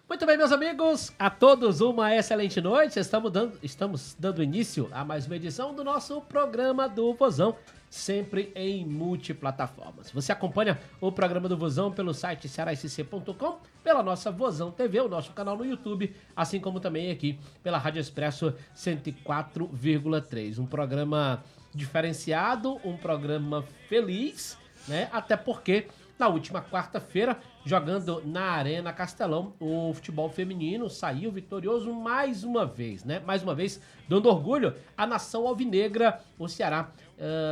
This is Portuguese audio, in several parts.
Muito bem, meus amigos, a todos uma excelente noite. Estamos dando início a mais uma edição do nosso programa do Vozão, sempre em multiplataformas. Você acompanha o programa do Vozão pelo site cearascc.com, pela nossa Vozão TV, o nosso canal no YouTube, assim como também aqui pela Rádio Expresso 104,3. Um programa diferenciado, um programa feliz, né? Até porque na última quarta-feira, jogando na Arena Castelão, o futebol feminino saiu vitorioso mais uma vez, né? Mais uma vez, dando orgulho à nação alvinegra. O Ceará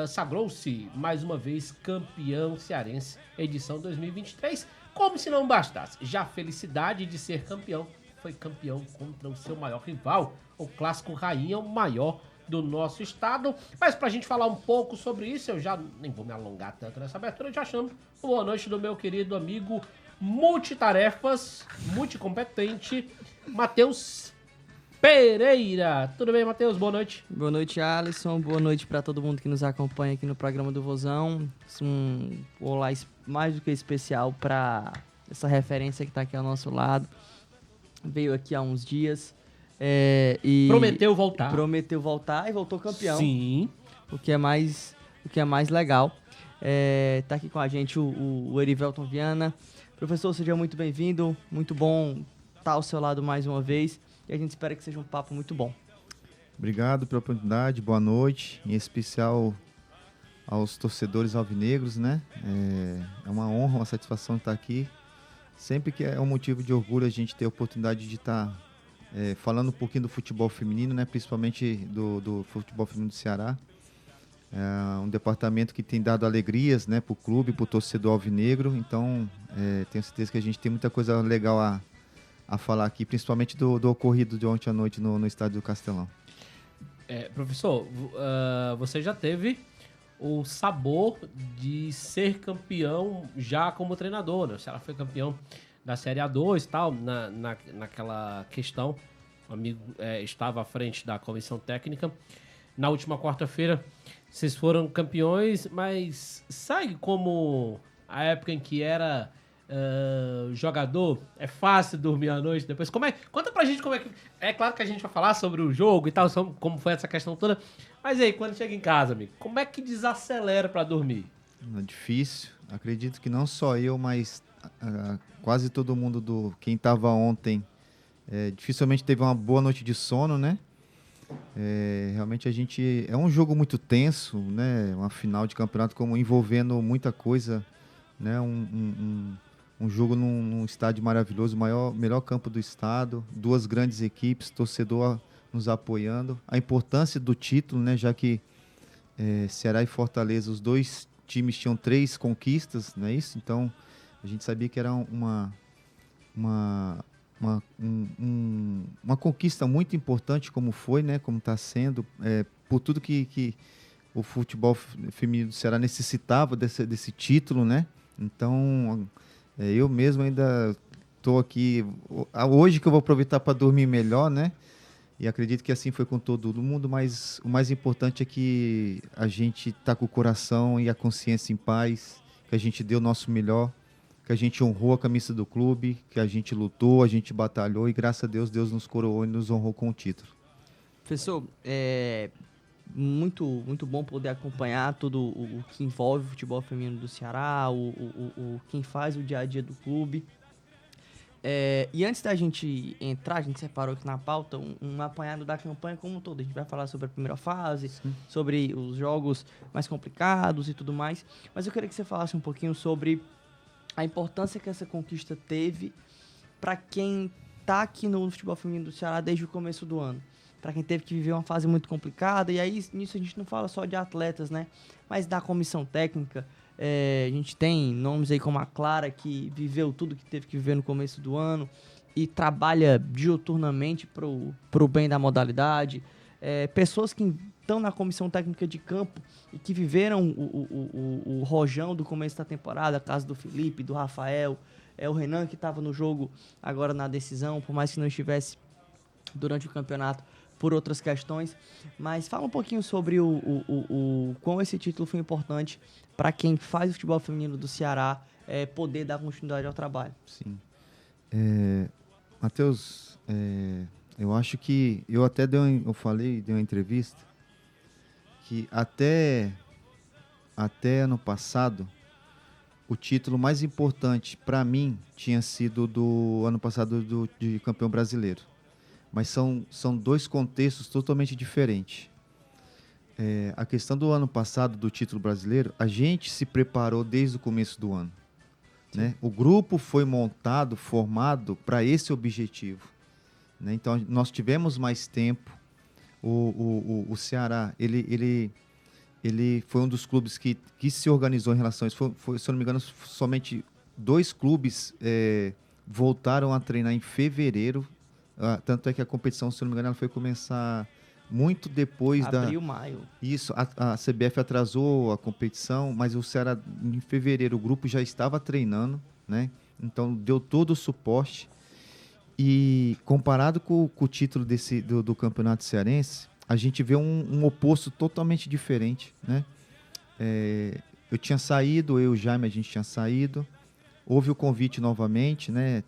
sagrou-se mais uma vez campeão cearense, edição 2023. Como se não bastasse, já a felicidade de ser campeão, foi campeão contra o seu maior rival, o Clássico Rainha, o maior do nosso estado. Mas pra gente falar um pouco sobre isso, eu já nem vou me alongar tanto nessa abertura, eu já chamo boa noite do meu querido amigo multitarefas, multicompetente, Matheus Pereira. Tudo bem, Matheus? Boa noite. Boa noite, Alisson. Boa noite para todo mundo que nos acompanha aqui no programa do Vozão. Um olá mais do que especial para essa referência que está aqui ao nosso lado. Veio aqui há uns dias. E Prometeu voltar e voltou campeão. Sim. O que é mais legal. Tá aqui com a gente o Erivelton Viana. Professor, seja muito bem-vindo. Muito bom estar ao seu lado mais uma vez. E a gente espera que seja um papo muito bom. Obrigado pela oportunidade, boa noite. Em especial aos torcedores alvinegros, né? É uma honra, uma satisfação estar aqui. Sempre que é um motivo de orgulho a gente ter a oportunidade de estar falando um pouquinho do futebol feminino, né? Principalmente do futebol feminino do Ceará. É um departamento que tem dado alegrias, né, para o clube, para o torcedor alvinegro. Então, tenho certeza que a gente tem muita coisa legal a falar aqui, principalmente do ocorrido de ontem à noite no estádio do Castelão. Professor, você já teve o sabor de ser campeão já como treinador, né? O Ceará foi campeão da Série A2 e tal, naquela questão. O amigo estava à frente da comissão técnica. Na última quarta-feira, vocês foram campeões, mas sabe como a época em que era jogador, é fácil dormir à noite depois? Conta pra gente como é que... É claro que a gente vai falar sobre o jogo e tal, como foi essa questão toda, mas aí, quando chega em casa, amigo, como é que desacelera pra dormir? É difícil. Acredito que não só eu, mas quase todo mundo quem estava ontem dificilmente teve uma boa noite de sono, né? Realmente é um jogo muito tenso, né? Uma final de campeonato como envolvendo muita coisa, né? Um jogo num estádio maravilhoso, melhor campo do estado, duas grandes equipes, torcedor nos apoiando, a importância do título, né? Já que Ceará e Fortaleza, os dois times tinham 3 conquistas, não é isso? Então a gente sabia que era uma conquista muito importante, como foi, né? Como está sendo, por tudo que o futebol feminino do Ceará necessitava desse título, né? Então, eu mesmo ainda estou aqui hoje que eu vou aproveitar para dormir melhor, né? E acredito que assim foi com todo mundo, mas o mais importante é que a gente está com o coração e a consciência em paz, que a gente deu o nosso melhor, que a gente honrou a camisa do clube, que a gente lutou, a gente batalhou e graças a Deus, Deus nos coroou e nos honrou com o título. Professor, muito, muito bom poder acompanhar tudo o que envolve o futebol feminino do Ceará, quem faz o dia a dia do clube. E antes da gente entrar, a gente separou aqui na pauta um apanhado da campanha como um todo. A gente vai falar sobre a primeira fase, sobre os jogos mais complicados e tudo mais. Mas eu queria que você falasse um pouquinho sobre a importância que essa conquista teve para quem está aqui no futebol feminino do Ceará desde o começo do ano. Para quem teve que viver uma fase muito complicada. E aí, nisso a gente não fala só de atletas, né? Mas da comissão técnica. A gente tem nomes aí como a Clara, que viveu tudo que teve que viver no começo do ano e trabalha diuturnamente pro bem da modalidade. Pessoas que estão na comissão técnica de campo e que viveram o rojão do começo da temporada, a caso do Felipe, do Rafael, o Renan, que estava no jogo agora na decisão, por mais que não estivesse durante o campeonato por outras questões. Mas fala um pouquinho sobre o quão esse título foi importante para quem faz o futebol feminino do Ceará poder dar continuidade ao trabalho. Sim. Matheus, eu acho que eu até dei uma entrevista que até ano passado o título mais importante para mim tinha sido do ano passado de campeão brasileiro. Mas são dois contextos totalmente diferentes. A questão do ano passado, do título brasileiro, a gente se preparou desde o começo do ano. Né? O grupo foi montado, formado para esse objetivo. Né? Então, nós tivemos mais tempo. O Ceará, ele foi um dos clubes que se organizou em relação a isso. Se eu não me engano, somente 2 clubes voltaram a treinar em fevereiro. Tanto é que a competição, se eu não me engano, ela foi começar muito depois Abril, maio. Isso, a CBF atrasou a competição, mas o Ceará, em fevereiro, o grupo já estava treinando, né? Então, deu todo o suporte. E comparado com o título do Campeonato Cearense, a gente vê um oposto totalmente diferente, né? Eu tinha saído, eu e o Jaime, a gente tinha saído. Houve o convite novamente, né?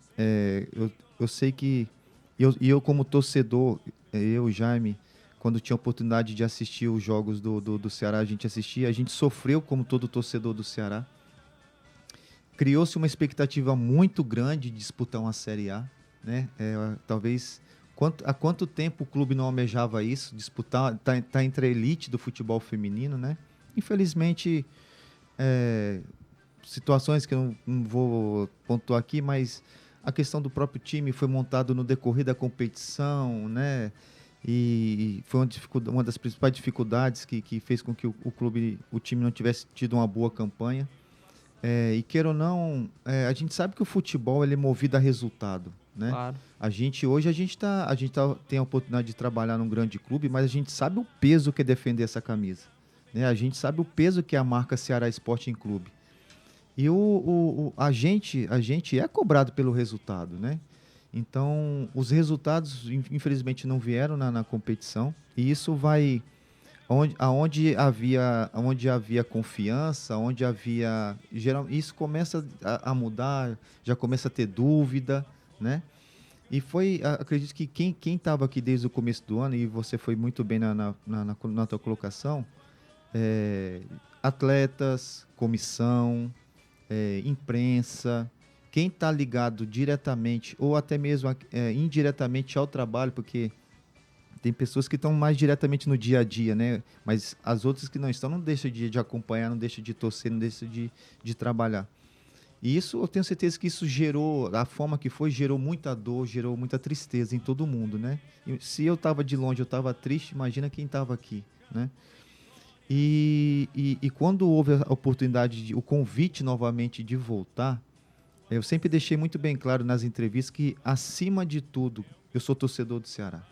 Eu sei que... Eu como torcedor, eu e o Jaime, quando tinha a oportunidade de assistir os jogos do Ceará, a gente assistia. A gente sofreu como todo torcedor do Ceará. Criou-se uma expectativa muito grande de disputar uma Série A, né? Talvez... Há quanto tempo o clube não almejava isso? Disputar, tá entre a elite do futebol feminino, né? Infelizmente, situações que eu não vou pontuar aqui, mas a questão do próprio time foi montado no decorrer da competição, né? E foi uma das principais dificuldades que fez com que o time não tivesse tido uma boa campanha. E queira ou não, a gente sabe que o futebol ele é movido a resultado, né? Claro. Hoje a gente tem a oportunidade de trabalhar num grande clube, mas a gente sabe o peso que é defender essa camisa, né? A gente sabe o peso que é a marca Ceará Sporting Clube. E a gente é cobrado pelo resultado, né? Então, os resultados, infelizmente, não vieram na competição. E isso vai... Onde havia confiança, onde havia... isso começa a mudar, já começa a ter dúvida, né? E acredito que quem estava aqui desde o começo do ano, e você foi muito bem na tua colocação, atletas, comissão, imprensa, quem está ligado diretamente ou até mesmo indiretamente ao trabalho, porque tem pessoas que estão mais diretamente no dia a dia, né? Mas as outras que não estão não deixam de acompanhar, não deixam de torcer, não deixam de trabalhar. E isso, eu tenho certeza que isso gerou, a forma que foi, gerou muita dor, gerou muita tristeza em todo mundo, né? E se eu estava de longe, eu estava triste, imagina quem estava aqui, né? E quando houve a oportunidade, o convite novamente de voltar, eu sempre deixei muito bem claro nas entrevistas que, acima de tudo, eu sou torcedor do Ceará.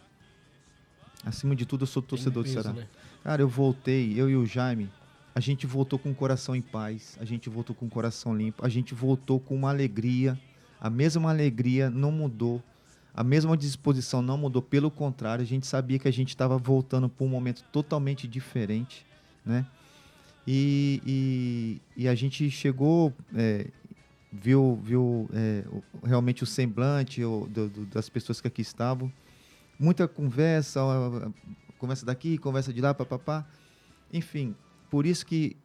Acima de tudo, eu sou torcedor do Ceará. Né? Cara, eu voltei, eu e o Jaime, a gente voltou com o coração em paz, a gente voltou com o coração limpo, a gente voltou com uma alegria, a mesma alegria não mudou, a mesma disposição não mudou, pelo contrário, a gente sabia que a gente estava voltando para um momento totalmente diferente, né? E a gente chegou, viu realmente o semblante das pessoas que aqui estavam, muita conversa daqui, conversa de lá, papapá. Enfim, por isso que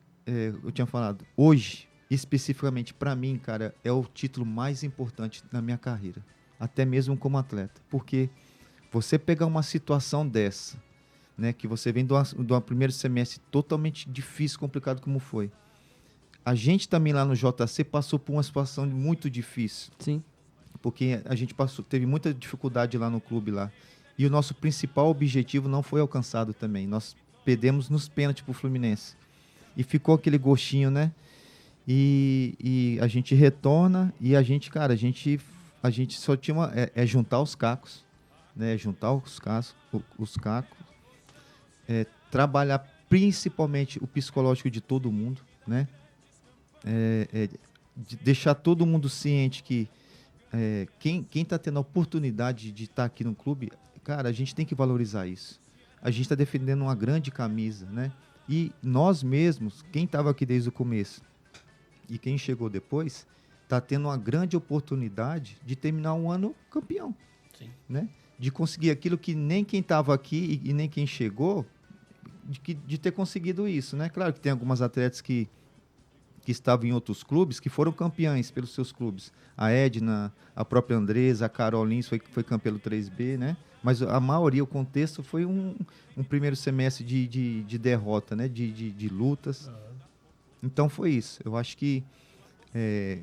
eu tinha falado, hoje, especificamente para mim, cara, é o título mais importante na minha carreira, até mesmo como atleta. Porque você pegar uma situação dessa, né, que você vem do primeiro semestre totalmente difícil, complicado como foi. A gente também lá no JC passou por uma situação muito difícil. Sim. Porque a gente teve muita dificuldade lá no clube lá. E o nosso principal objetivo não foi alcançado também. Nós perdemos nos pênaltis pro Fluminense. E ficou aquele gostinho, né? E a gente retorna e a gente só tinha juntar os cacos, né? Juntar os cacos, trabalhar principalmente o psicológico de todo mundo, né? De deixar todo mundo ciente que quem está tendo a oportunidade de estar aqui no clube, cara, a gente tem que valorizar isso. A gente está defendendo uma grande camisa, né? E nós mesmos, quem estava aqui desde o começo e quem chegou depois, está tendo uma grande oportunidade de terminar um ano campeão. Sim. né? De conseguir aquilo que nem quem estava aqui e nem quem chegou, de ter conseguido isso, né? Claro que tem algumas atletas que estavam em outros clubes, que foram campeãs pelos seus clubes. A Edna, a própria Andresa, a Carol Lins foi campeã do 3B, né? Mas a maioria, o contexto foi um primeiro semestre de derrota, né? De lutas. Então foi isso. Eu acho que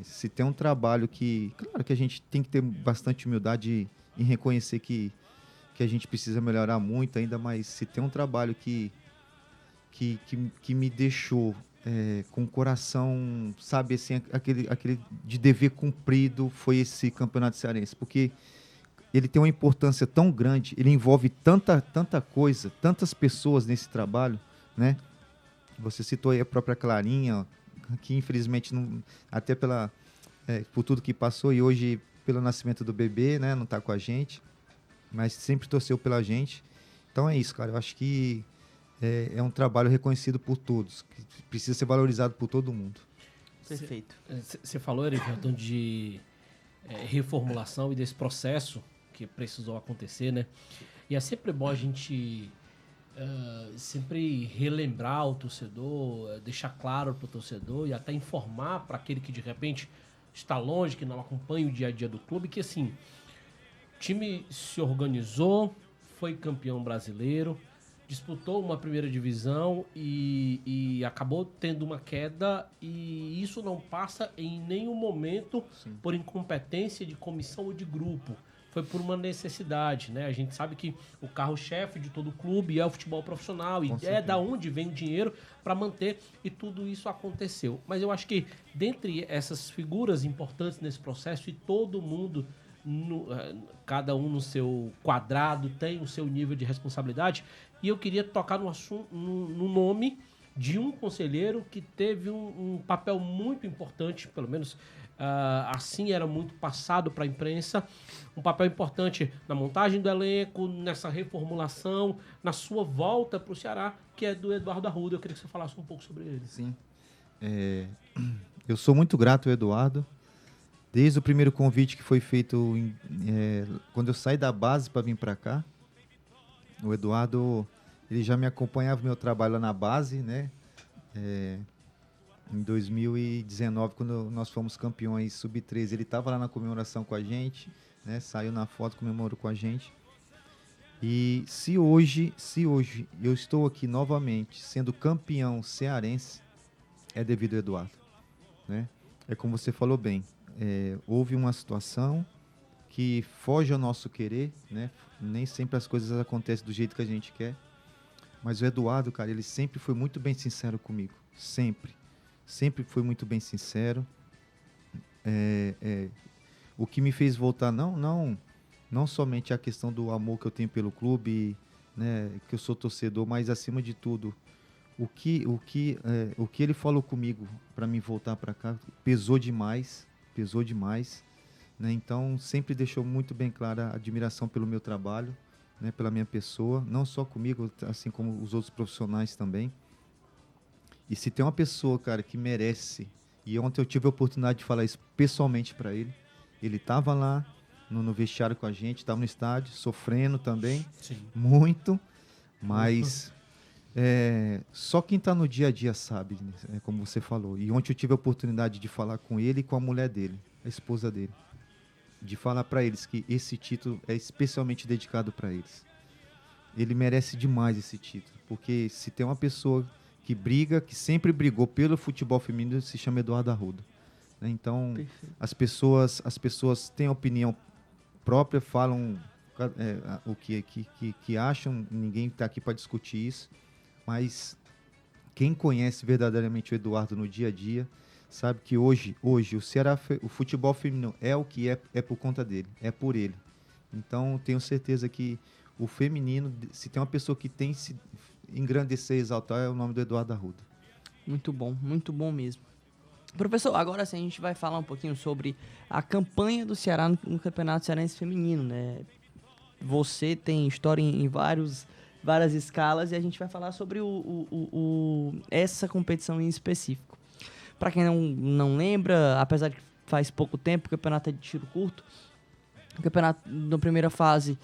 se tem um trabalho que... Claro que a gente tem que ter bastante humildade em reconhecer que a gente precisa melhorar muito ainda, mas se tem um trabalho que me deixou com o coração, sabe, assim, aquele de dever cumprido, foi esse campeonato cearense, porque ele tem uma importância tão grande, ele envolve tanta coisa, tantas pessoas nesse trabalho, né? Você citou aí a própria Clarinha, que infelizmente, não, até por tudo que passou e hoje pelo nascimento do bebê, né, não está com a gente, mas sempre torceu pela gente. Então é isso, cara, eu acho que é um trabalho reconhecido por todos, que precisa ser valorizado por todo mundo. Perfeito. Você falou, Erivelton, de reformulação e desse processo que precisou acontecer, né? E é sempre bom a gente sempre relembrar o torcedor, deixar claro para o torcedor e até informar para aquele que de repente está longe, que não acompanha o dia a dia do clube, que assim, o time se organizou, foi campeão brasileiro, disputou uma primeira divisão e acabou tendo uma queda, e isso não passa em nenhum momento por incompetência de comissão ou de grupo. Foi por uma necessidade, né? A gente sabe que o carro-chefe de todo o clube é o futebol profissional e é da onde vem o dinheiro para manter, e tudo isso aconteceu. Mas eu acho que dentre essas figuras importantes nesse processo, e todo mundo, cada um no seu quadrado, tem o seu nível de responsabilidade, e eu queria tocar no assunto, no nome de um conselheiro que teve um papel muito importante, pelo menos assim era muito passado para a imprensa, um papel importante na montagem do elenco, nessa reformulação, na sua volta para o Ceará, que é do Eduardo Arruda. Eu queria que você falasse um pouco sobre ele. Sim. Eu sou muito grato ao Eduardo, desde o primeiro convite que foi feito quando eu saí da base para vir para cá. O Eduardo, ele já me acompanhava no meu trabalho lá na base, né? Em 2019, quando nós fomos campeões sub-13, ele estava lá na comemoração com a gente, né? Saiu na foto, comemorou com a gente. E se hoje eu estou aqui novamente sendo campeão cearense, é devido ao Eduardo, né? É como você falou bem, houve uma situação que foge ao nosso querer, né? Nem sempre as coisas acontecem do jeito que a gente quer, mas o Eduardo, cara, ele sempre foi muito bem sincero comigo, sempre foi muito bem sincero. O que me fez voltar, não somente a questão do amor que eu tenho pelo clube, né, que eu sou torcedor, mas acima de tudo, o que ele falou comigo para mim voltar para cá pesou demais, né? Então sempre deixou muito bem clara a admiração pelo meu trabalho, né, pela minha pessoa, não só comigo, assim como os outros profissionais também. E se tem uma pessoa, cara, que merece, e ontem eu tive a oportunidade de falar isso pessoalmente para ele, ele estava lá no vestiário com a gente, estava no estádio, sofrendo também, Sim. muito, mas só quem está no dia a dia sabe, como você falou. E ontem eu tive a oportunidade de falar com ele e com a mulher dele, a esposa dele, de falar para eles que esse título é especialmente dedicado para eles. Ele merece demais esse título, porque se tem uma pessoa que sempre brigou pelo futebol feminino, se chama Eduardo Arruda, né? Então, as pessoas têm opinião própria, falam o que acham, ninguém está aqui para discutir isso, mas quem conhece verdadeiramente o Eduardo no dia a dia, sabe que hoje o Ceará, o futebol feminino é o que é por conta dele, é por ele. Então, tenho certeza que o feminino, se tem uma pessoa que tem se engrandecer e exaltar, é o nome do Eduardo Arruda. Muito bom mesmo. Professor, agora sim a gente vai falar um pouquinho sobre a campanha do Ceará no Campeonato Cearense Feminino, né? Você tem história em várias escalas e a gente vai falar sobre essa competição em específico. Para quem não lembra, apesar de que faz pouco tempo, o campeonato é de tiro curto, Um campeonato na primeira fase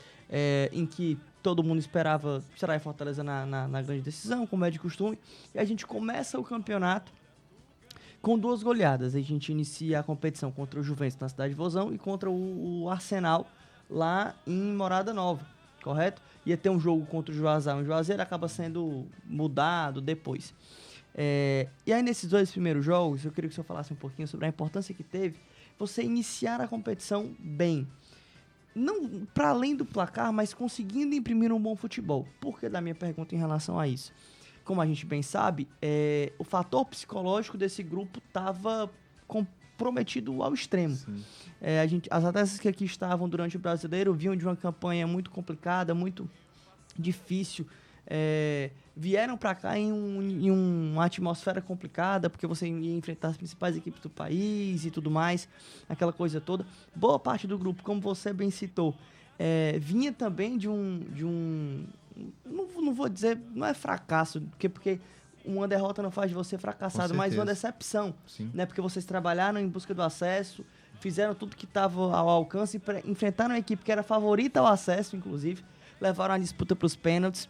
em que todo mundo esperava Ceará e Fortaleza na grande decisão, como é de costume. E a gente começa o campeonato com 2 goleadas. A gente inicia a competição contra o Juventus na cidade de Vozão e contra o Arsenal lá em Morada Nova, correto? Ia ter um jogo contra o Juazeirense, o Juazeiro acaba sendo mudado depois. E aí nesses 2 primeiros jogos, eu queria que o senhor falasse um pouquinho sobre a importância que teve você iniciar a competição bem. Não para além do placar, mas conseguindo imprimir um bom futebol. Por que da minha pergunta em relação a isso? Como a gente bem sabe, o fator psicológico desse grupo estava comprometido ao extremo. As atletas que aqui estavam durante o Brasileiro vinham de uma campanha muito complicada, muito difícil. Vieram para cá em uma atmosfera complicada, porque você ia enfrentar as principais equipes do país e tudo mais, aquela coisa toda. Boa parte do grupo, como você bem citou, vinha também de um não vou dizer, não é fracasso, porque uma derrota não faz de você fracassado, mas uma decepção, né? Porque vocês trabalharam em busca do acesso, fizeram tudo que estava ao alcance, enfrentaram uma equipe que era favorita ao acesso, inclusive, levaram a disputa para os pênaltis.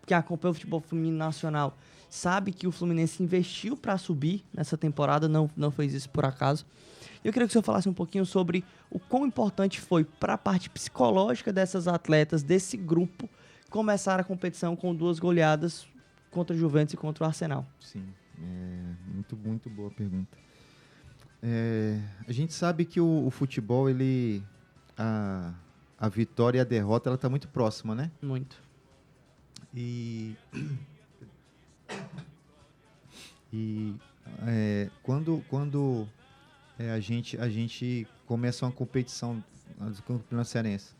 Que acompanha o futebol feminino nacional sabe que o Fluminense investiu para subir nessa temporada, não fez isso por acaso. Eu queria que o senhor falasse um pouquinho sobre o quão importante foi para a parte psicológica dessas atletas, desse grupo, começar a competição com 2 goleadas contra o Juventus e contra o Arsenal. Sim, muito, muito boa pergunta. A gente sabe que o futebol, a vitória e a derrota, ela está muito próxima, né? Muito. Quando a gente começa uma competição do Campeonato Cearense,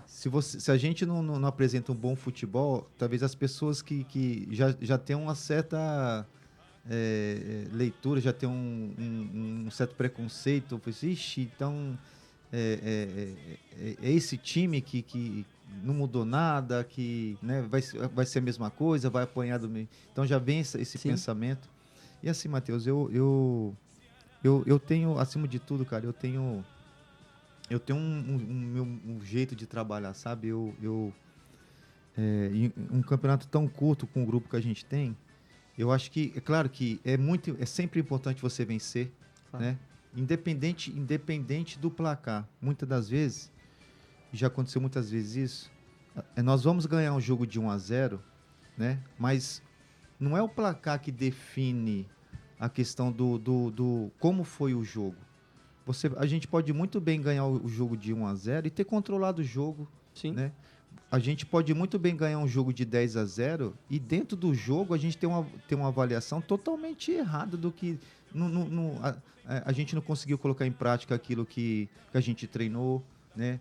se a gente não apresenta um bom futebol, talvez as pessoas que já têm uma certa leitura, já têm um certo preconceito, ixi, então é esse time que não mudou nada, que, né, vai ser a mesma coisa, vai apanhar do meio. Então já vem esse pensamento. E assim, Matheus, eu tenho, acima de tudo, cara, eu tenho um jeito de trabalhar, sabe? Em um campeonato tão curto com o grupo que a gente tem, eu acho que, é claro que é sempre importante você vencer, né? Independente do placar. Muitas das vezes, já aconteceu muitas vezes isso, nós vamos ganhar um jogo de 1-0, né? Mas não é o placar que define a questão do como foi o jogo. A gente pode muito bem ganhar o jogo de 1-0 e ter controlado o jogo. Sim. Né? A gente pode muito bem ganhar um jogo de 10-0 e dentro do jogo a gente tem uma avaliação totalmente errada do que a gente não conseguiu colocar em prática aquilo que a gente treinou, né?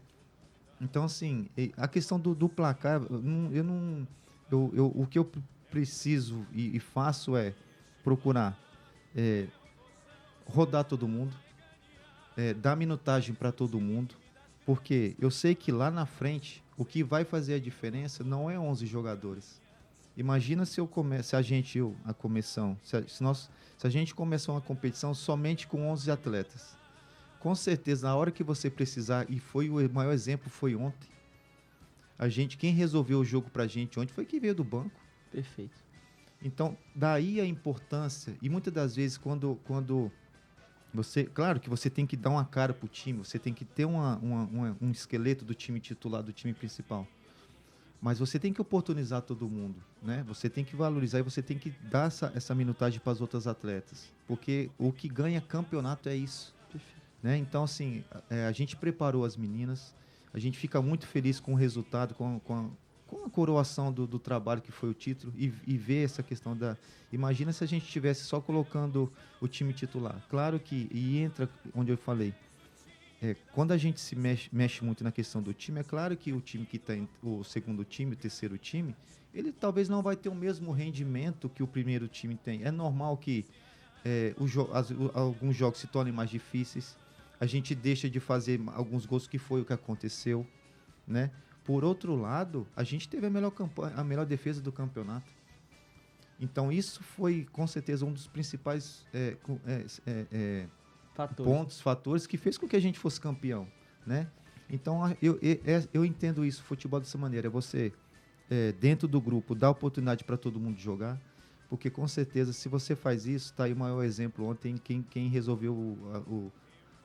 Então, assim, a questão do placar, o que eu preciso e faço é procurar rodar todo mundo, dar minutagem para todo mundo, porque eu sei que lá na frente o que vai fazer a diferença não é 11 jogadores. Imagina se a gente começar uma competição somente com 11 atletas. Com certeza, na hora que você precisar, e o maior exemplo foi ontem, quem resolveu o jogo pra gente ontem foi quem veio do banco. Perfeito. Então, daí a importância, e muitas das vezes quando você, claro que você tem que dar uma cara pro time, você tem que ter um esqueleto do time titular, do time principal, mas você tem que oportunizar todo mundo, né? Você tem que valorizar e você tem que dar essa minutagem para as outras atletas, porque o que ganha campeonato é isso. Né? Então, assim, a gente preparou as meninas, a gente fica muito feliz com o resultado, com a coroação do trabalho que foi o título e ver essa questão Imagina se a gente estivesse só colocando o time titular. Claro que, e entra onde eu falei, quando a gente se mexe muito na questão do time, é claro que o time que está o segundo time, o terceiro time, ele talvez não vai ter o mesmo rendimento que o primeiro time tem. É normal que alguns jogos se tornem mais difíceis, a gente deixa de fazer alguns gols, que foi o que aconteceu, né? Por outro lado, a gente teve a melhor defesa do campeonato. Então isso foi com certeza um dos principais pontos, fatores que fez com que a gente fosse campeão, né? Então, eu entendo isso, futebol dessa maneira. É você, dentro do grupo, dar oportunidade para todo mundo jogar, porque, com certeza, se você faz isso, tá aí o maior exemplo. Ontem, quem resolveu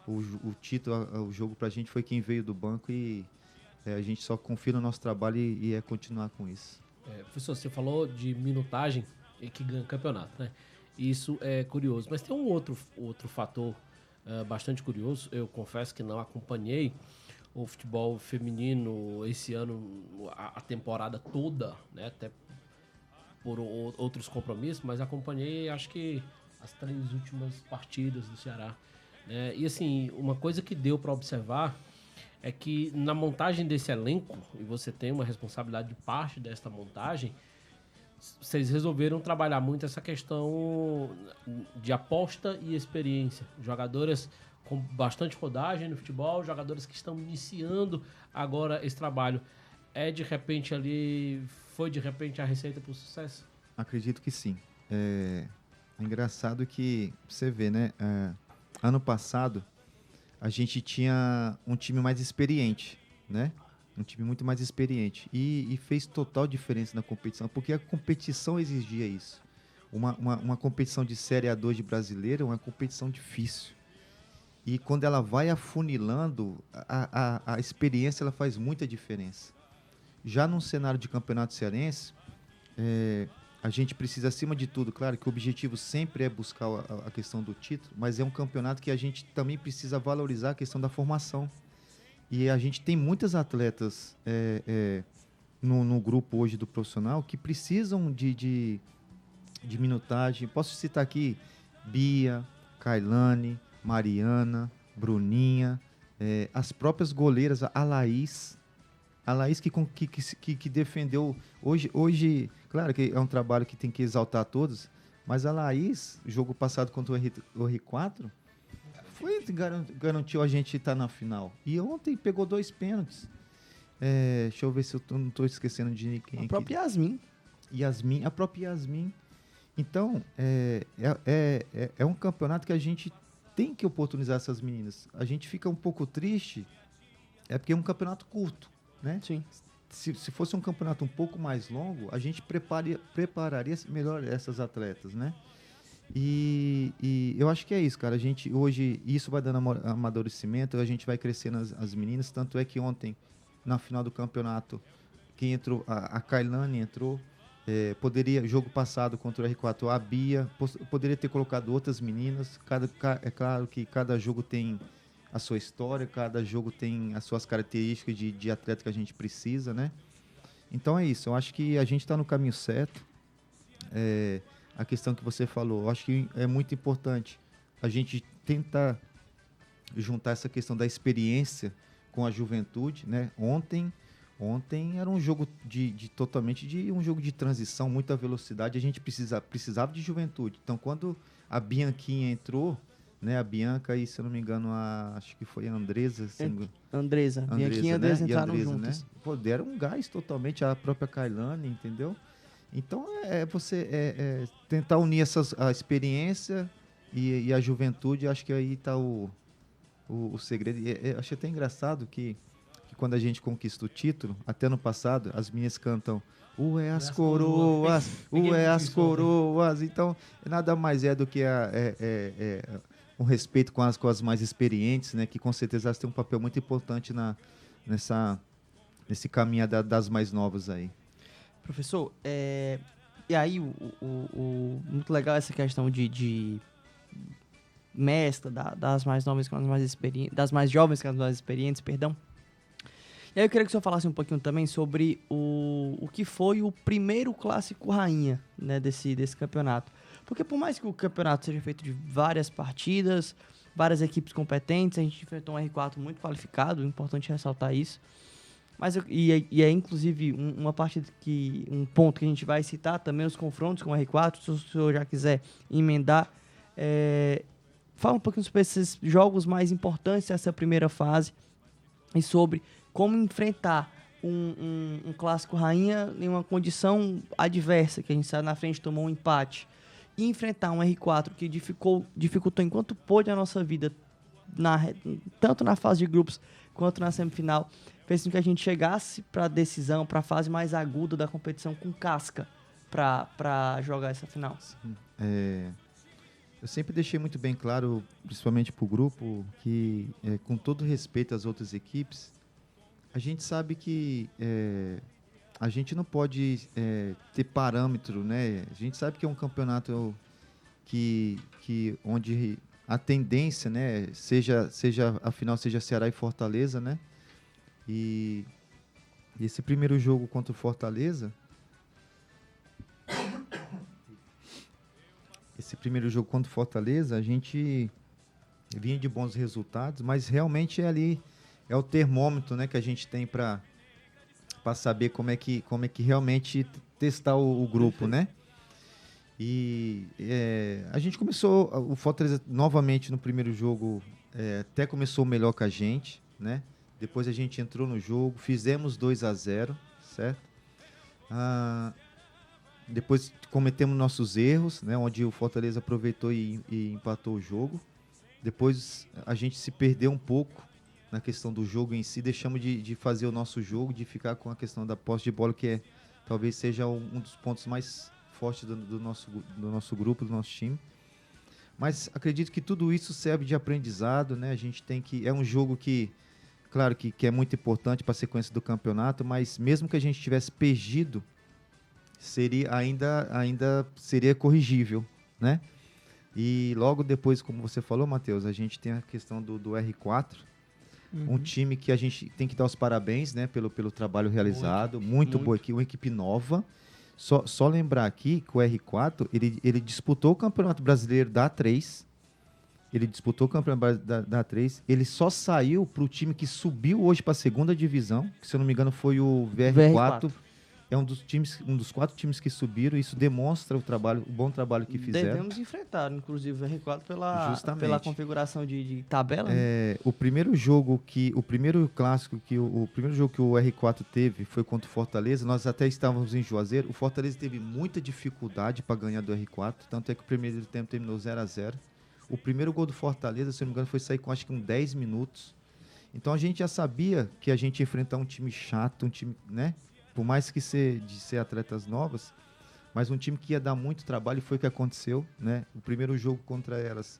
o título, o jogo para a gente foi quem veio do banco e a gente só confia no nosso trabalho e continuar com isso. Professor, você falou de minutagem e que ganha campeonato, né? Isso é curioso. Mas tem um outro fator bastante curioso. Eu confesso que não acompanhei o futebol feminino esse ano, a temporada toda, né? Até por outros compromissos, mas acompanhei, acho que, as 3 últimas partidas do Ceará. Né? E assim, uma coisa que deu para observar é que na montagem desse elenco, e você tem uma responsabilidade de parte desta montagem, vocês resolveram trabalhar muito essa questão de aposta e experiência. Jogadoras com bastante rodagem no futebol, jogadoras que estão iniciando agora esse trabalho. Foi de repente a receita para o sucesso? Acredito que sim. É engraçado que você vê, né? Ano passado, a gente tinha um time mais experiente, né? Um time muito mais experiente. E fez total diferença na competição, porque a competição exigia isso. Uma competição de Série A2 de brasileiro é uma competição difícil. E quando ela vai afunilando, a experiência ela faz muita diferença. Já num cenário de campeonato cearense, a gente precisa, acima de tudo, claro que o objetivo sempre é buscar a questão do título, mas é um campeonato que a gente também precisa valorizar a questão da formação. E a gente tem muitas atletas no grupo hoje do profissional que precisam de minutagem. Posso citar aqui Bia, Kailane, Mariana, Bruninha, as próprias goleiras, a Laís que defendeu hoje, claro que é um trabalho que tem que exaltar todos, mas a Laís, jogo passado contra o R4, garantiu a gente estar na final. E ontem pegou 2 pênaltis. Deixa eu ver se eu não estou esquecendo de ninguém. A própria Yasmin. A própria Yasmin. Então, é um campeonato que a gente tem que oportunizar essas meninas. A gente fica um pouco triste, porque é um campeonato curto, né? Sim. Se fosse um campeonato um pouco mais longo, a gente prepararia melhor essas atletas, né? E eu acho que é isso, cara. A gente hoje, isso vai dando amadurecimento, a gente vai crescendo as meninas. Tanto é que ontem, na final do campeonato, quem entrou, a Kailane entrou. Jogo passado contra o R4, a Bia, poderia ter colocado outras meninas. É claro que cada jogo tem a sua história, cada jogo tem as suas características de atleta que a gente precisa, né? Então é isso, eu acho que a gente está no caminho certo. A questão que você falou, eu acho que é muito importante a gente tentar juntar essa questão da experiência com a juventude, né? Ontem era um jogo totalmente um jogo de transição, muita velocidade, a gente precisava de juventude. Então, quando a Bianquinha entrou, né, a Bianca e, se eu não me engano, acho que foi a Andresa. Andresa. Bianquinha e Andresa entraram juntas. Né? Pô, deram um gás totalmente, a própria Kailane, entendeu? Então, você tentar unir a experiência e a juventude, acho que aí está o segredo. Achei até engraçado que quando a gente conquista o título, até no passado, as meninas cantam Ué as coroas, ué as coroas. Então, nada mais do que um respeito com as mais experientes, né? Que com certeza elas têm um papel muito importante nesse caminho das mais novas aí. Professor, e aí muito legal essa questão de mescla das mais novas com as mais experientes, das mais jovens com as mais experientes, perdão. E aí eu queria que o senhor falasse um pouquinho também sobre o que foi o primeiro clássico rainha, né, desse campeonato. Porque por mais que o campeonato seja feito de várias partidas, várias equipes competentes, a gente enfrentou um R4 muito qualificado, é importante ressaltar isso. Mas é inclusive um ponto que a gente vai citar também, os confrontos com o R4, se o senhor já quiser emendar. Fala um pouquinho sobre esses jogos mais importantes dessa primeira fase e sobre como enfrentar um clássico rainha em uma condição adversa, que a gente sai na frente, tomou um empate, e enfrentar um R4 que dificultou enquanto pôde a nossa vida, tanto na fase de grupos quanto na semifinal, fez com que a gente chegasse para a decisão, para a fase mais aguda da competição com casca para jogar essa final. Eu sempre deixei muito bem claro, principalmente para o grupo, que com todo respeito às outras equipes, a gente sabe que a gente não pode ter parâmetro, né? A gente sabe que é um campeonato onde a tendência, né, seja a final seja Ceará e Fortaleza, né? E esse primeiro jogo contra o Fortaleza, a gente vinha de bons resultados, mas realmente ali é o termômetro, né, que a gente tem para saber como é que realmente testar o grupo, né? E a gente começou, o Fortaleza novamente no primeiro jogo até começou melhor que a gente, né? Depois a gente entrou no jogo, fizemos 2-0, certo? Depois cometemos nossos erros, né? Onde o Fortaleza aproveitou e empatou o jogo. Depois a gente se perdeu um pouco na questão do jogo em si, deixamos de fazer o nosso jogo, de ficar com a questão da posse de bola, que talvez seja um dos pontos mais fortes do nosso grupo, do nosso time. Mas acredito que tudo isso serve de aprendizado, né? A gente tem que... É um jogo que, claro, que é muito importante para a sequência do campeonato, mas mesmo que a gente tivesse perdido, ainda seria corrigível, né? E logo depois, como você falou, Matheus, a gente tem a questão do R4, um time que a gente tem que dar os parabéns, né, pelo trabalho realizado, muito boa aqui, uma equipe nova. Só lembrar aqui que o R4, ele disputou o Campeonato Brasileiro da A3, ele só saiu para o time que subiu hoje para a segunda divisão, que se eu não me engano foi o VR4. É um dos 4 times que subiram. Isso demonstra o bom trabalho que fizeram. Devemos enfrentar, inclusive, o R4 pela configuração de tabela. O primeiro jogo que o primeiro jogo que o R4 teve foi contra o Fortaleza. Nós até estávamos em Juazeiro. O Fortaleza teve muita dificuldade para ganhar do R4, tanto é que o primeiro tempo terminou 0-0. O primeiro gol do Fortaleza, se eu não me engano, foi sair com acho que 10 minutos. Então a gente já sabia que a gente ia enfrentar um time chato, um time, né? Por mais que de ser atletas novas, mas um time que ia dar muito trabalho, e foi o que aconteceu, né? O primeiro jogo contra elas,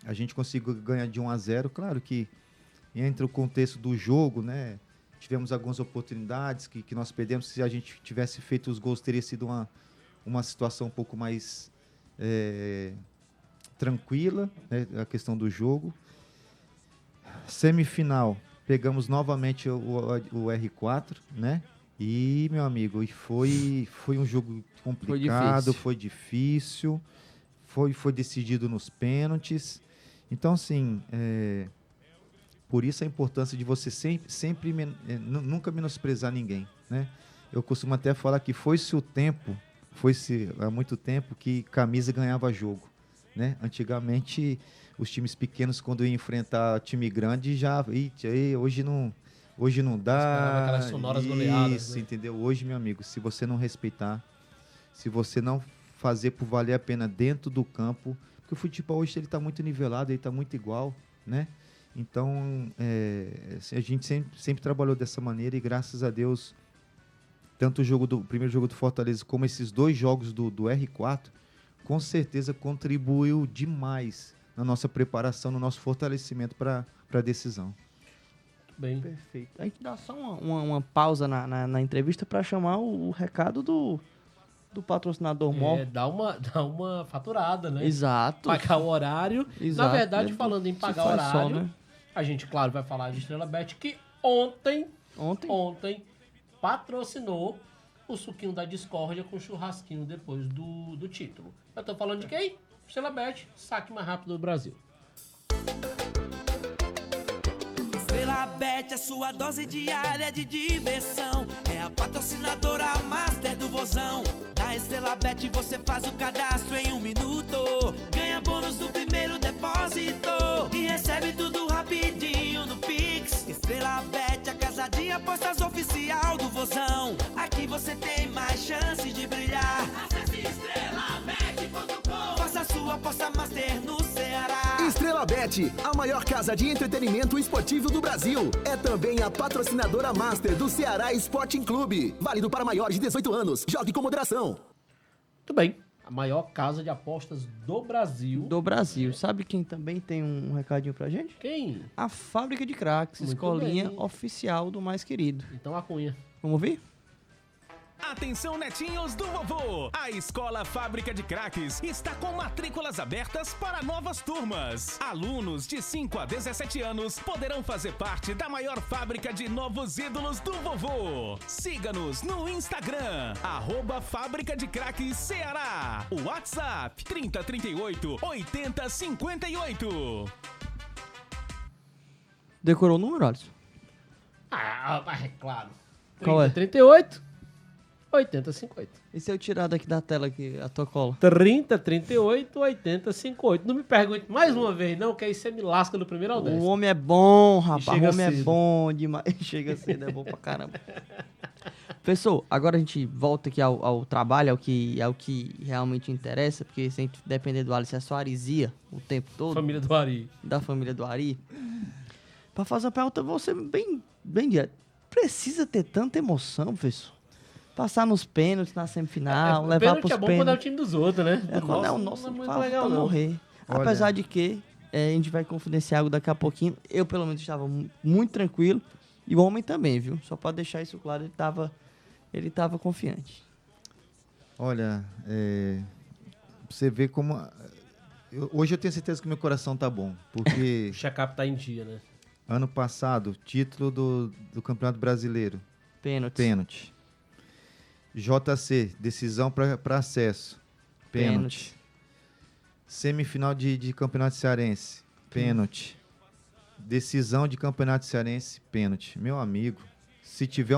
a gente conseguiu ganhar de 1-0. Claro que entre o contexto do jogo, né? Tivemos algumas oportunidades que nós perdemos. Se a gente tivesse feito os gols, teria sido uma situação um pouco mais tranquila, né? A questão do jogo. Semifinal, pegamos novamente o R4, né? E, meu amigo, foi um jogo complicado, foi difícil, foi decidido nos pênaltis. Então, assim, por isso a importância de você sempre nunca menosprezar ninguém, né? Eu costumo até falar que foi-se há muito tempo que camisa ganhava jogo, né? Antigamente, os times pequenos, quando iam enfrentar time grande, hoje não dá. Esperava aquelas sonoras goleadas. Isso, né? Entendeu? Hoje, meu amigo, se você não respeitar, se você não fazer por valer a pena dentro do campo, porque o futebol hoje ele está muito nivelado, ele está muito igual, né? Então, a gente sempre trabalhou dessa maneira e, graças a Deus, tanto o primeiro jogo do Fortaleza como esses 2 jogos do R4, com certeza contribuiu demais na nossa preparação, no nosso fortalecimento para a decisão. Bem. Perfeito. A gente dá só uma pausa na entrevista para chamar o recado do patrocinador MOL. Dá uma faturada, né? Exato. Pagar o horário. Exato. Na verdade, falando em pagar horário, só, né? A gente, claro, vai falar de Estrela Bet, que ontem patrocinou o suquinho da discórdia com churrasquinho depois do título. Eu tô falando de quem? Estrela Bet, saque mais rápido do Brasil. Estrela Bet é sua dose diária de diversão. É a patrocinadora master do Vozão. Na Estrela Bet você faz o cadastro em 1 minuto. Ganha bônus do primeiro depósito e recebe tudo rapidinho no Pix. Estrela Bet, a casa de apostas oficial do Vozão. Aqui você tem mais chances de brilhar. Acesse estrelabet.com. Faça sua aposta master no Ceará. Estrela Bet, Bet, a maior casa de entretenimento esportivo do Brasil. É também a patrocinadora master do Ceará Sporting Clube. Válido para maiores de 18 anos. Jogue com moderação. Muito bem. A maior casa de apostas do Brasil. Do Brasil. Sabe quem também tem um recadinho pra gente? Quem? A Fábrica de Craques, Muito escolinha bem. oficial do mais querido. Então a Cunha. Vamos ouvir? Atenção, netinhos do vovô! A Escola Fábrica de Craques está com matrículas abertas para novas turmas. Alunos de 5 a 17 anos poderão fazer parte da maior fábrica de novos ídolos do vovô. Siga-nos no Instagram, @Fábrica de Craques Ceará. O WhatsApp, 3038 8058. Decorou o número, Alisson? É claro. Qual é? 38 8058. E se eu tirar daqui da tela aqui a tua cola? 38 8058. Não me pergunte mais uma vez, não, que aí você me lasca do primeiro ao O décimo. homem é bom, rapaz. chega O homem é cedo. bom demais. Chega cedo, é bom pra caramba. Pessoal, agora a gente volta aqui ao trabalho, ao que realmente interessa, porque se a gente depender do Alisson, é só arisia o tempo todo. Família do Ari. Da família do Ari. Pra fazer uma pergunta, vou ser bem direto. Precisa ter tanta emoção, professor? Passar nos pênaltis na semifinal, levar pros pênalti é bom quando é o pênaltis. time dos outros, né? É, quando é o Nossa, nosso, não é muito fala legal, pra não. morrer. Olha. Apesar de que a gente vai confidenciar algo daqui a pouquinho. Eu, pelo menos, estava muito tranquilo. E o homem também, viu? Só pra deixar isso claro, ele tava confiante. Olha, você vê como... hoje eu tenho certeza que meu coração tá bom, porque O check-up tá em dia, né? ano passado, título do Campeonato Brasileiro, Pênalti. pênalti. JC, decisão para acesso, pênalti. Semifinal de Campeonato Cearense, pênalti. Decisão de Campeonato Cearense, pênalti. Meu amigo, se tiver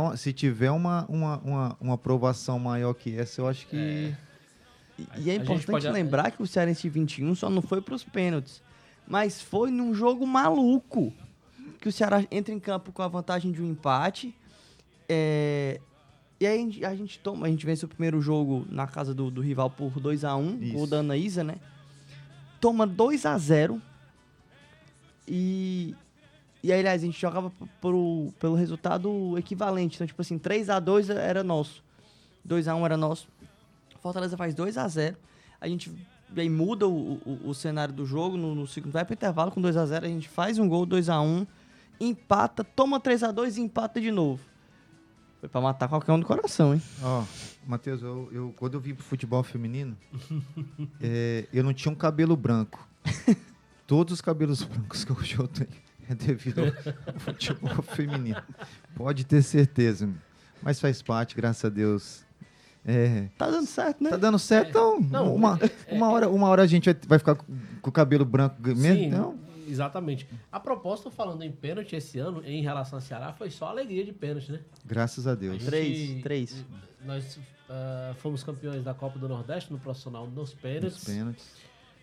uma aprovação maior que essa, eu acho que... E é A gente importante pode- lembrar que o Cearense 21 só não foi pros pênaltis. Mas foi num jogo maluco. Que o Ceará entra em campo com a vantagem de um empate. E aí a gente vence o primeiro jogo na casa do rival por 2-1, Isso. gol da Anaísa, né? Toma 2-0. E aí, aliás, a gente jogava pelo resultado equivalente. Então, tipo assim, 3-2 era nosso. 2-1 era nosso. Fortaleza faz 2-0. A gente aí muda o cenário do jogo no segundo. Vai pro intervalo com 2-0. A gente faz um gol, 2-1. Empata, toma 3-2 e empata de novo. Foi pra matar qualquer um do coração, hein? Ó, Matheus, quando eu vim pro futebol feminino, eu não tinha um cabelo branco. Todos os cabelos brancos que hoje eu tenho é devido ao futebol feminino. Pode ter certeza. Mas faz parte, graças a Deus. Tá dando certo, né? Tá dando certo, então Não, uma hora a gente vai ficar com o cabelo branco mesmo. Sim, Então, exatamente. A propósito, falando em pênalti esse ano, em relação ao Ceará, foi só alegria de pênalti, né? graças a Deus. A gente- Três. Nós fomos campeões da Copa do Nordeste no profissional nos Nos pênaltis. pênaltis.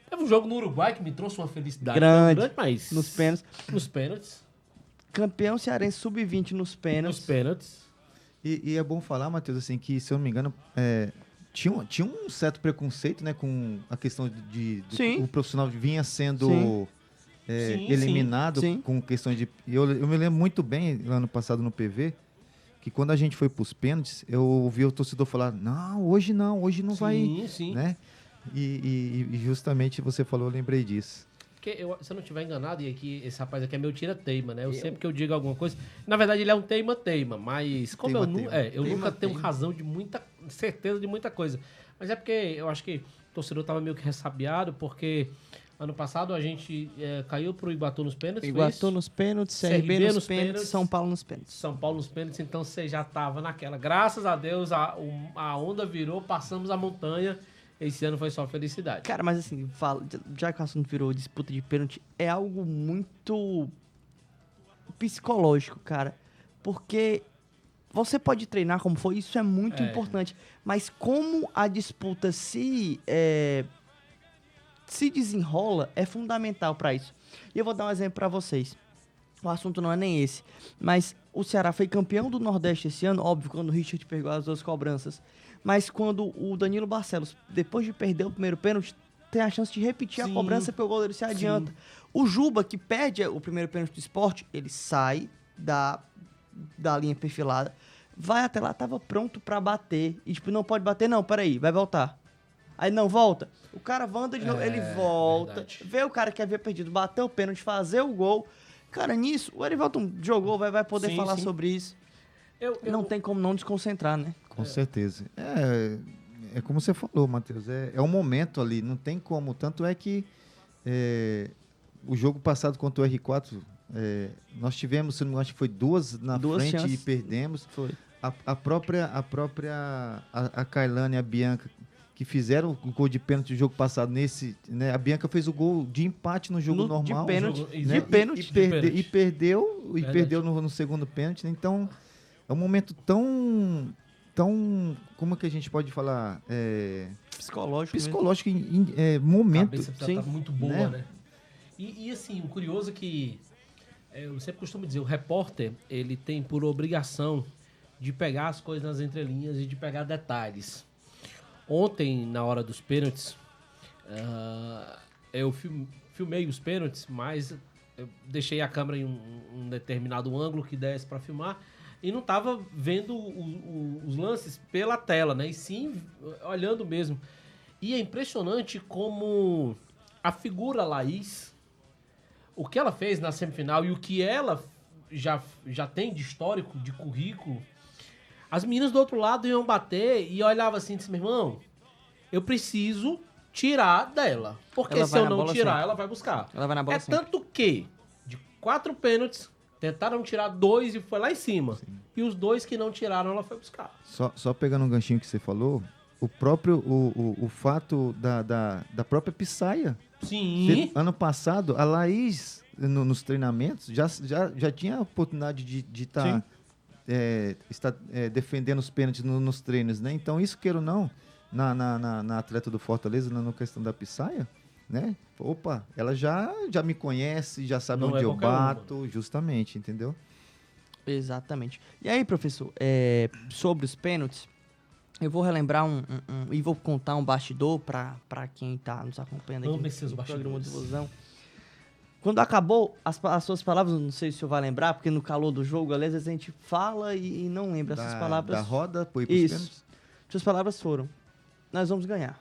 Teve um jogo no Uruguai que me trouxe uma felicidade Grande. mas Nos pênaltis. Nos pênaltis. Campeão cearense sub-20 nos pênaltis. Nos pênaltis. E é bom falar, Matheus, assim, que, se eu não me engano, tinha um certo preconceito, né, com a questão Sim. o profissional vinha sendo Sim. Sim, eliminado sim. com questões de... Eu me lembro muito bem, ano passado no PV, que quando a gente foi pros pênaltis, eu ouvi o torcedor falar, hoje não vai, Sim, sim. né? E justamente você falou, eu lembrei disso. Porque se eu não estiver enganado, e aqui esse rapaz aqui é meu tira-teima, né? Eu sempre que eu digo alguma coisa... Na verdade, ele é um teima-teima, mas como eu nunca tenho razão de certeza de muita coisa. Mas é porque eu acho que o torcedor estava meio que ressabiado, porque ano passado a gente caiu pro Iguatu nos pênaltis, foi Iguatu isso? nos pênaltis, CRB CRB nos nos pênaltis, pênaltis. São Paulo nos pênaltis. São Paulo nos pênaltis, então você já tava naquela. Graças a Deus, a onda virou, passamos a montanha. Esse ano foi só felicidade. Cara, mas assim, já que o assunto virou disputa de pênalti, é algo muito psicológico, cara. Porque você pode treinar como foi, isso é muito importante. Mas como a disputa se desenrola, é fundamental pra isso. E eu vou dar um exemplo pra vocês. O assunto não é nem esse. Mas o Ceará foi campeão do Nordeste esse ano, óbvio, quando o Richard pegou as duas cobranças. Mas quando o Danilo Barcelos, depois de perder o primeiro pênalti, tem a chance de repetir Sim. a cobrança porque o goleiro se adianta. O Juba, que perde o primeiro pênalti do Sport, ele sai da linha perfilada, vai até lá, tava pronto pra bater. E tipo, não pode bater, não, peraí, vai voltar. Aí não, volta. O cara anda de novo, ele volta, verdade. vê o cara que havia perdido, bateu o pênalti, fazer o gol. Cara, nisso, o Erivelton jogou, vai poder Sim, falar sim. sobre isso. Eu Não tem como não desconcentrar, né? Com certeza. É como você falou, Matheus. É um momento ali, não tem como. Tanto é que o jogo passado contra o R4, nós tivemos, se não me engano, acho que foi duas frente chances. e perdemos. Foi. A própria Kailane e a Bianca, que fizeram o gol de pênalti no jogo passado, né, a Bianca fez o gol de empate no jogo normal. De pênalti. Jogo- De pênalti. E perdeu Verdade. perdeu no segundo pênalti, né? Então é um momento tão, como é que a gente pode falar, Psicológico. mesmo. psicológico, A momento. cabeça precisa sim, estar muito boa, né? né? E assim, o curioso é que eu sempre costumo dizer, o repórter, ele tem por obrigação de pegar as coisas nas entrelinhas e de pegar detalhes. Ontem, na hora dos pênaltis, eu filmei os pênaltis, mas eu deixei a câmera em um determinado ângulo que desse para filmar e não estava vendo os lances pela tela, né? E sim olhando mesmo. E é impressionante como a figura Laís, o que ela fez na semifinal e o que ela já tem de histórico, de currículo, as meninas do outro lado iam bater e olhavam assim e disse, meu irmão, eu preciso tirar dela. Porque Ela se vai eu na não bola tirar, sempre. ela vai buscar. Ela vai na bola É sempre. tanto que, de 4 pênaltis, tentaram tirar 2 e foi lá em cima. E os 2 que não tiraram, ela foi buscar. Só pegando um ganchinho que você falou, o próprio o fato da própria Pissaia. Sim. Ano passado, a Laís, nos treinamentos, já tinha a oportunidade de estar defendendo os pênaltis nos treinos, né? Então, isso, queira ou não, na atleta do Fortaleza, na questão da Pissaia, né? Opa, ela já me conhece, já sabe Não onde é eu qualquer uma. bato, justamente, entendeu? Exatamente. E aí, professor, sobre os pênaltis, eu vou relembrar e vou contar um bastidor para quem tá nos acompanhando aqui Amo esses no programa bastidores. de Vozão. Quando acabou, as suas palavras, não sei se o senhor vai lembrar, porque no calor do jogo, às vezes a gente fala e não lembra. Essas palavras. Da roda, foi pros Isso. pênaltis. Suas palavras foram: nós vamos ganhar.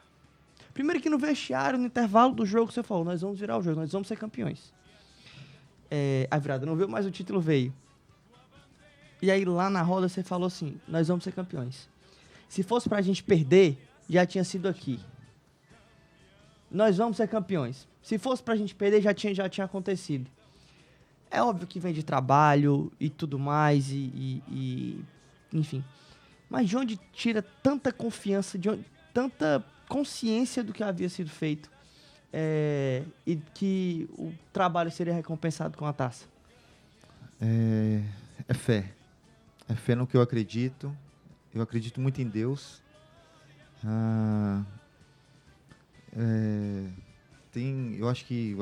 Primeiro que no vestiário, no intervalo do jogo, você falou: nós vamos virar o jogo, nós vamos ser campeões. A virada não veio, mas o título veio. E aí lá na roda você falou assim: nós vamos ser campeões. Se fosse pra gente perder, já tinha sido aqui. Nós vamos ser campeões. Se fosse pra gente perder, já tinha acontecido. É óbvio que vem de trabalho e tudo mais, enfim. Mas de onde tira tanta confiança, tanta consciência do que havia sido feito e que o trabalho seria recompensado com a taça? É fé. É fé no que eu acredito. Eu acredito muito em Deus. Eu acho que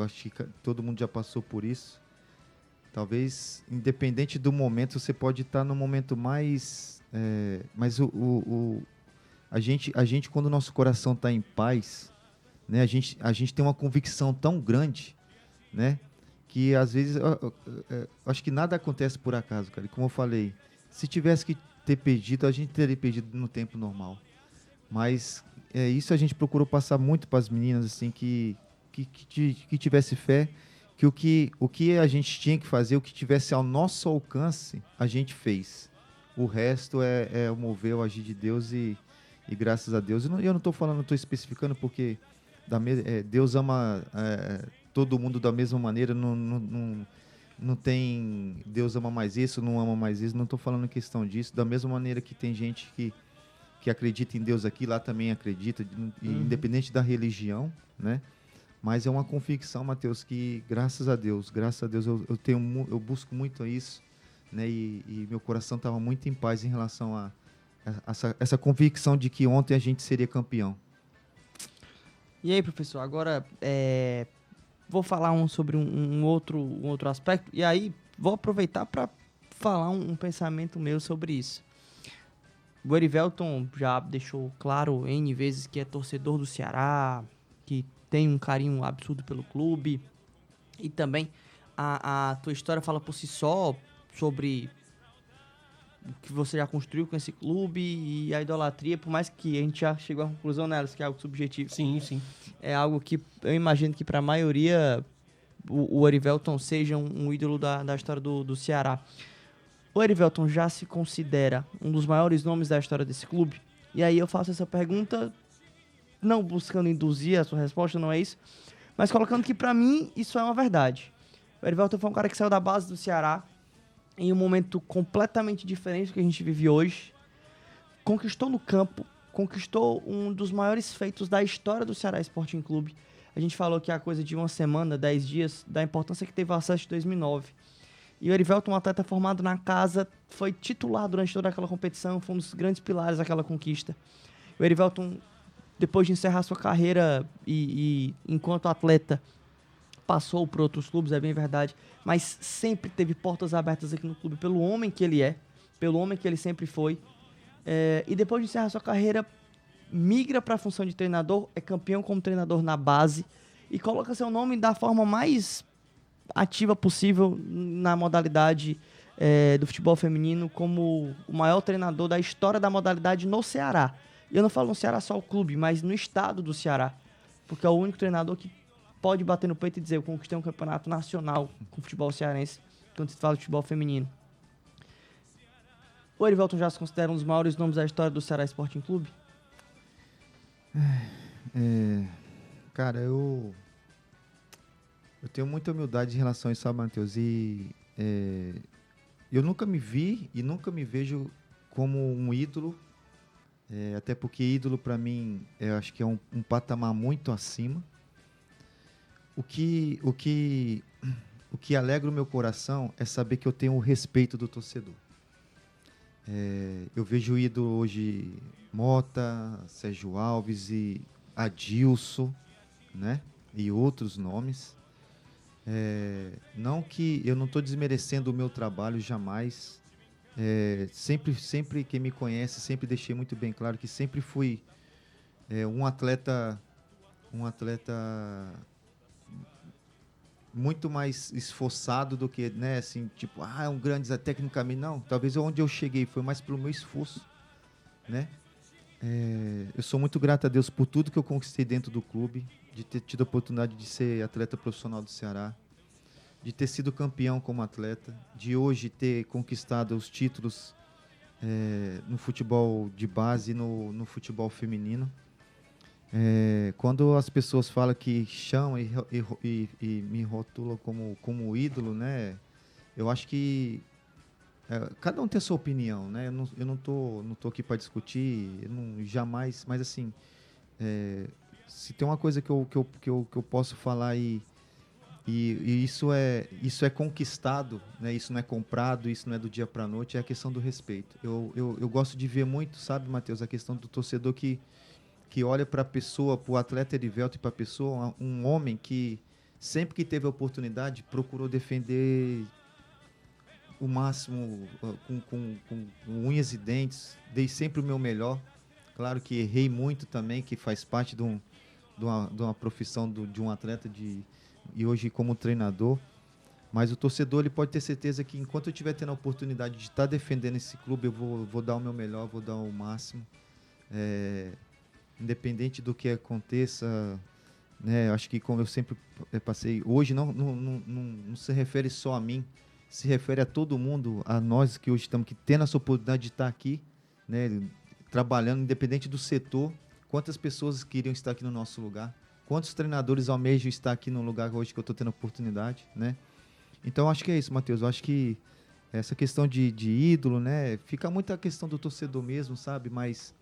todo mundo já passou por isso. Talvez, independente do momento, você pode estar no momento mais... mas a gente, quando o nosso coração está em paz, né, a gente tem uma convicção tão grande, né, que às vezes eu acho que nada acontece por acaso, cara. E como eu falei, se tivesse que ter perdido, a gente teria perdido no tempo normal. Mas isso a gente procurou passar muito para as meninas, assim, que tivesse fé, que o que a gente tinha que fazer, o que tivesse ao nosso alcance, a gente fez. O resto é o mover, o agir de Deus e graças a Deus. Eu não estou falando, estou especificando porque Deus ama todo mundo da mesma maneira, não tem Deus ama mais isso, não ama mais isso, não estou falando em questão disso. Da mesma maneira que tem gente que acredita em Deus aqui, lá também acredita, independente da religião, né? Mas é uma convicção, Matheus, que graças a Deus eu busco muito isso, né? E meu coração estava muito em paz em relação a essa convicção de que ontem a gente seria campeão. E aí, professor, agora vou falar sobre um outro aspecto, e aí vou aproveitar para falar um pensamento meu sobre isso. O Erivelton já deixou claro N vezes que é torcedor do Ceará, que tem um carinho absurdo pelo clube. E também a tua história fala por si só sobre o que você já construiu com esse clube e a idolatria, por mais que a gente já chegou à conclusão nelas, que é algo subjetivo. Sim, sim. É algo que eu imagino que para a maioria o Erivelton seja um ídolo da história do Ceará. O Erivelton já se considera um dos maiores nomes da história desse clube? E aí eu faço essa pergunta, não buscando induzir a sua resposta, não é isso, mas colocando que para mim isso é uma verdade. O Erivelton foi um cara que saiu da base do Ceará em um momento completamente diferente do que a gente vive hoje, conquistou no campo, conquistou um dos maiores feitos da história do Ceará Sporting Clube. A gente falou que a coisa de uma semana, 10 dias, da importância que teve o acesso de 2009. E o Erivelton, um atleta formado na casa, foi titular durante toda aquela competição, foi um dos grandes pilares daquela conquista. O Erivelton, depois de encerrar sua carreira e enquanto atleta, passou por outros clubes, é bem verdade, mas sempre teve portas abertas aqui no clube pelo homem que ele é, pelo homem que ele sempre foi. E depois de encerrar sua carreira, migra para a função de treinador, é campeão como treinador na base e coloca seu nome da forma mais ativa possível na modalidade do futebol feminino como o maior treinador da história da modalidade no Ceará. E eu não falo no Ceará só o clube, mas no estado do Ceará, porque é o único treinador que pode bater no peito e dizer: eu conquistei um campeonato nacional com o futebol cearense, quando se fala de futebol feminino. O Erivelton já se considera um dos maiores nomes da história do Ceará Sporting Clube? Cara, eu tenho muita humildade em relação a isso, sabe, Matheus? E eu nunca me vi e nunca me vejo como um ídolo, até porque ídolo, para mim, eu acho que é um patamar muito acima. O que alegra o meu coração é saber que eu tenho o respeito do torcedor. Eu vejo o ídolo hoje Mota, Sérgio Alves e Adilson, né? E outros nomes. Não que eu não estou desmerecendo o meu trabalho, jamais. Sempre quem me conhece, sempre deixei muito bem claro que sempre fui um atleta muito mais esforçado do que, né, assim, tipo, é um grande tecnicamente, não. Talvez onde eu cheguei foi mais pelo meu esforço, né? Eu sou muito grato a Deus por tudo que eu conquistei dentro do clube, de ter tido a oportunidade de ser atleta profissional do Ceará, de ter sido campeão como atleta, de hoje ter conquistado os títulos no futebol de base e no futebol feminino. Quando as pessoas falam que chamam e me rotulam como ídolo, né? Eu acho que cada um tem a sua opinião, né? Eu não tô aqui para discutir, jamais, mas assim, se tem uma coisa que eu posso falar e isso é conquistado, né? Isso não é comprado, isso não é do dia para a noite, é a questão do respeito. Eu gosto de ver muito, sabe, Matheus, a questão do torcedor que olha para a pessoa, para o atleta Erivelton e para a pessoa, um homem que sempre que teve a oportunidade procurou defender o máximo com unhas e dentes, dei sempre o meu melhor. Claro que errei muito também, que faz parte de uma profissão de um atleta e hoje como treinador. Mas o torcedor ele pode ter certeza que enquanto eu estiver tendo a oportunidade de estar defendendo esse clube, eu vou dar o meu melhor, vou dar o máximo. Independente do que aconteça, né? Acho que como eu sempre passei, hoje não se refere só a mim, se refere a todo mundo, a nós que hoje estamos tendo essa oportunidade de estar aqui, né? Trabalhando, independente do setor. Quantas pessoas queriam estar aqui no nosso lugar? Quantos treinadores almejam estar aqui no lugar hoje que eu estou tendo a oportunidade, né? Então, acho que é isso, Matheus. Eu acho que essa questão de ídolo, né? Fica muito a questão do torcedor mesmo, sabe? Mas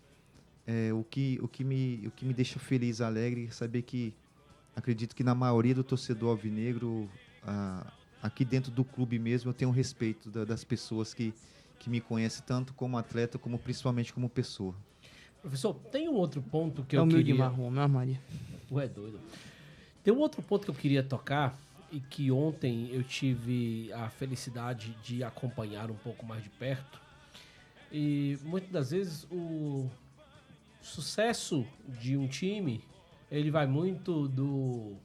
o que me deixa feliz, alegre, é saber que acredito que na maioria do torcedor alvinegro, aqui dentro do clube mesmo, eu tenho respeito das pessoas que me conhecem tanto como atleta, como principalmente como pessoa. Professor, tem um outro ponto que eu queria... queria... marrom, meu Maria. Ué, doido. Tem um outro ponto que eu queria tocar e que ontem eu tive a felicidade de acompanhar um pouco mais de perto. E muitas das vezes o sucesso de um time ele vai muito do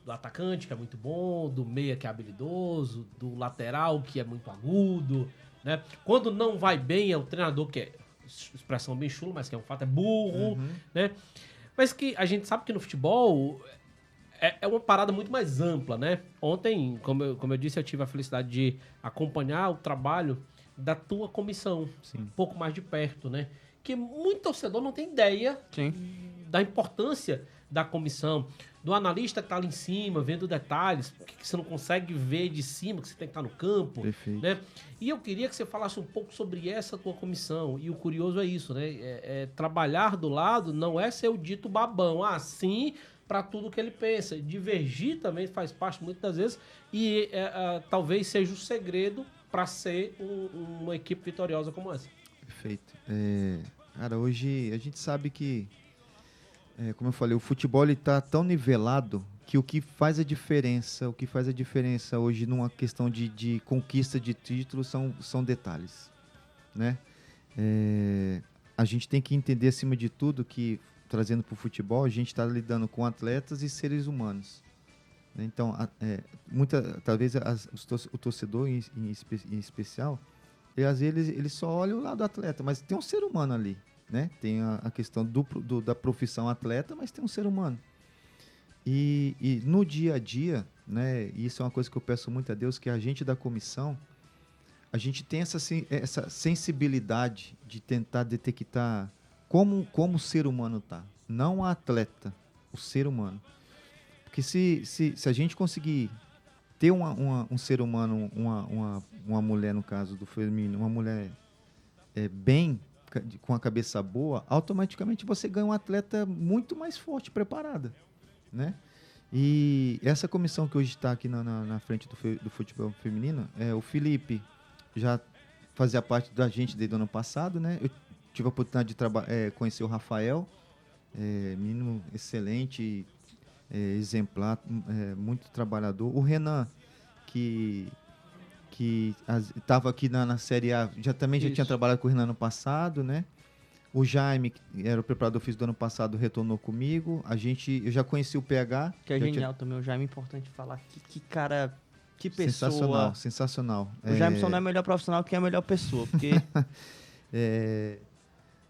atacante, que é muito bom, do meia, que é habilidoso, do lateral, que é muito agudo, né? Quando não vai bem, é o treinador, que é expressão bem chula, mas que é um fato, é burro, né? Mas que a gente sabe que no futebol é uma parada muito mais ampla, né? Ontem, como eu disse, eu tive a felicidade de acompanhar o trabalho da tua comissão, um pouco mais de perto, né? Que muito torcedor não tem ideia da importância da comissão, do analista que tá ali em cima, vendo detalhes, que você não consegue ver de cima, que você tem que estar no campo. Perfeito. Né? E eu queria que você falasse um pouco sobre essa tua comissão. E o curioso é isso, né? Trabalhar do lado não é ser o dito babão, assim, para tudo que ele pensa. Divergir também faz parte muitas das vezes e talvez seja o segredo para ser uma equipe vitoriosa como essa. Perfeito. Cara, hoje a gente sabe que, como eu falei, o futebol está tão nivelado que o que faz a diferença hoje numa questão de conquista de títulos são detalhes, né? A gente tem que entender, acima de tudo, que, trazendo para o futebol, a gente está lidando com atletas e seres humanos. Então, talvez o torcedor em especial, às vezes ele só olha o lado do atleta, mas tem um ser humano ali, né? Tem a questão da profissão atleta, mas tem um ser humano. E no dia a dia, né? E isso é uma coisa que eu peço muito a Deus, que a gente da comissão, a gente tem essa sensibilidade de tentar detectar como o ser humano tá, não o atleta, o ser humano. Porque se a gente conseguir ter um ser humano, uma mulher, no caso do feminino, uma mulher bem, com a cabeça boa, automaticamente você ganha um atleta muito mais forte, preparada, né? E essa comissão que hoje está aqui na frente do futebol feminino, o Felipe já fazia parte da gente desde o ano passado, né? Eu tive a oportunidade de conhecer o Rafael, menino excelente, exemplar, muito trabalhador. O Renan, que estava aqui na Série A, já tinha trabalhado com o Renan no passado, né? O Jaime, que era o preparador físico do ano passado, retornou comigo. Eu já conheci o PH. Que é genial também, o Jaime, é importante falar. Que cara, que pessoa. Sensacional. O Jaime só não é melhor profissional que é a melhor pessoa, porque...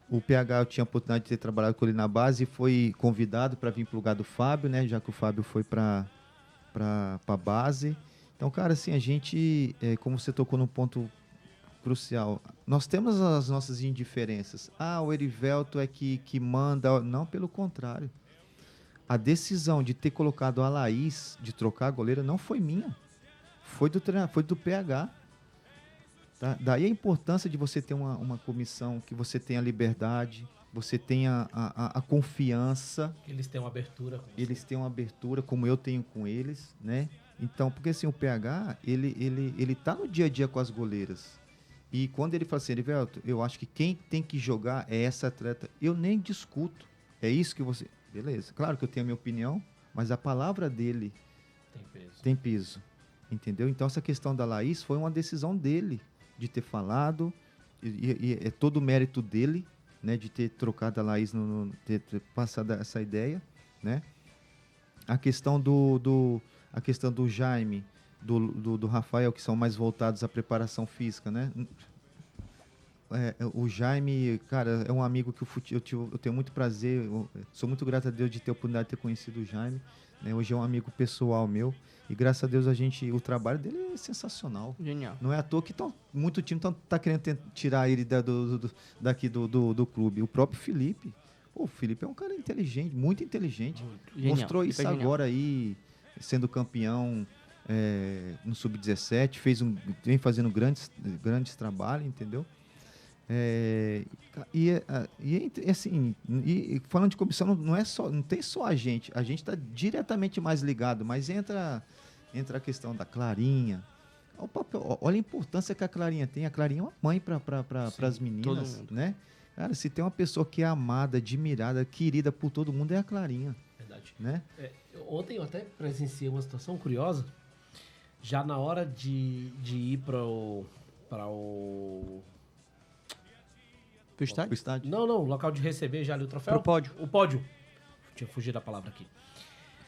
O PH, eu tinha a oportunidade de ter trabalhado com ele na base e foi convidado para vir para o lugar do Fábio, né? Já que o Fábio foi para a base. Então, cara, assim, a gente, como você tocou num ponto crucial, nós temos as nossas indiferenças. O Erivelto é que manda. Não, pelo contrário. A decisão de ter colocado a Laís, de trocar a goleira, não foi minha. Foi do treinador, foi do PH. Tá? Daí a importância de você ter uma comissão, que você tenha liberdade, você tenha a confiança. Eles têm uma abertura. Eles têm uma abertura, como eu tenho com eles, né? Então, porque assim, o PH, ele tá no dia a dia com as goleiras. E quando ele fala assim, Erivelto, eu acho que quem tem que jogar é essa atleta. Eu nem discuto. É isso que você... Beleza. Claro que eu tenho a minha opinião, mas a palavra dele tem peso. Entendeu? Então, essa questão da Laís foi uma decisão dele, de ter falado, e é todo o mérito dele, né, de ter trocado a Laís, ter passado essa ideia, né? A questão do Jaime, do Rafael, que são mais voltados à preparação física, né? O Jaime, cara, é um amigo que eu tenho muito prazer, sou muito grato a Deus de ter a oportunidade de ter conhecido o Jaime, né? Hoje é um amigo pessoal meu, e graças a Deus o trabalho dele é sensacional. Genial. Não é à toa que muito time tá querendo tirar ele daqui do clube. O próprio Felipe. O Felipe é um cara inteligente, muito inteligente. Genial. Mostrou isso agora aí, sendo campeão no Sub-17, vem fazendo grandes trabalhos, entendeu? Assim, falando de comissão, não tem só a gente está diretamente mais ligado, mas entra a questão da Clarinha. Olha a importância que a Clarinha tem. A Clarinha é uma mãe para as meninas, né? Cara, se tem uma pessoa que é amada, admirada, querida por todo mundo, é a Clarinha. Verdade. Né? Ontem eu até presenciei uma situação curiosa, já na hora de ir para o Pro estádio? Não, local de receber já ali o troféu. Pro pódio. O pódio. tinha fugido a palavra aqui.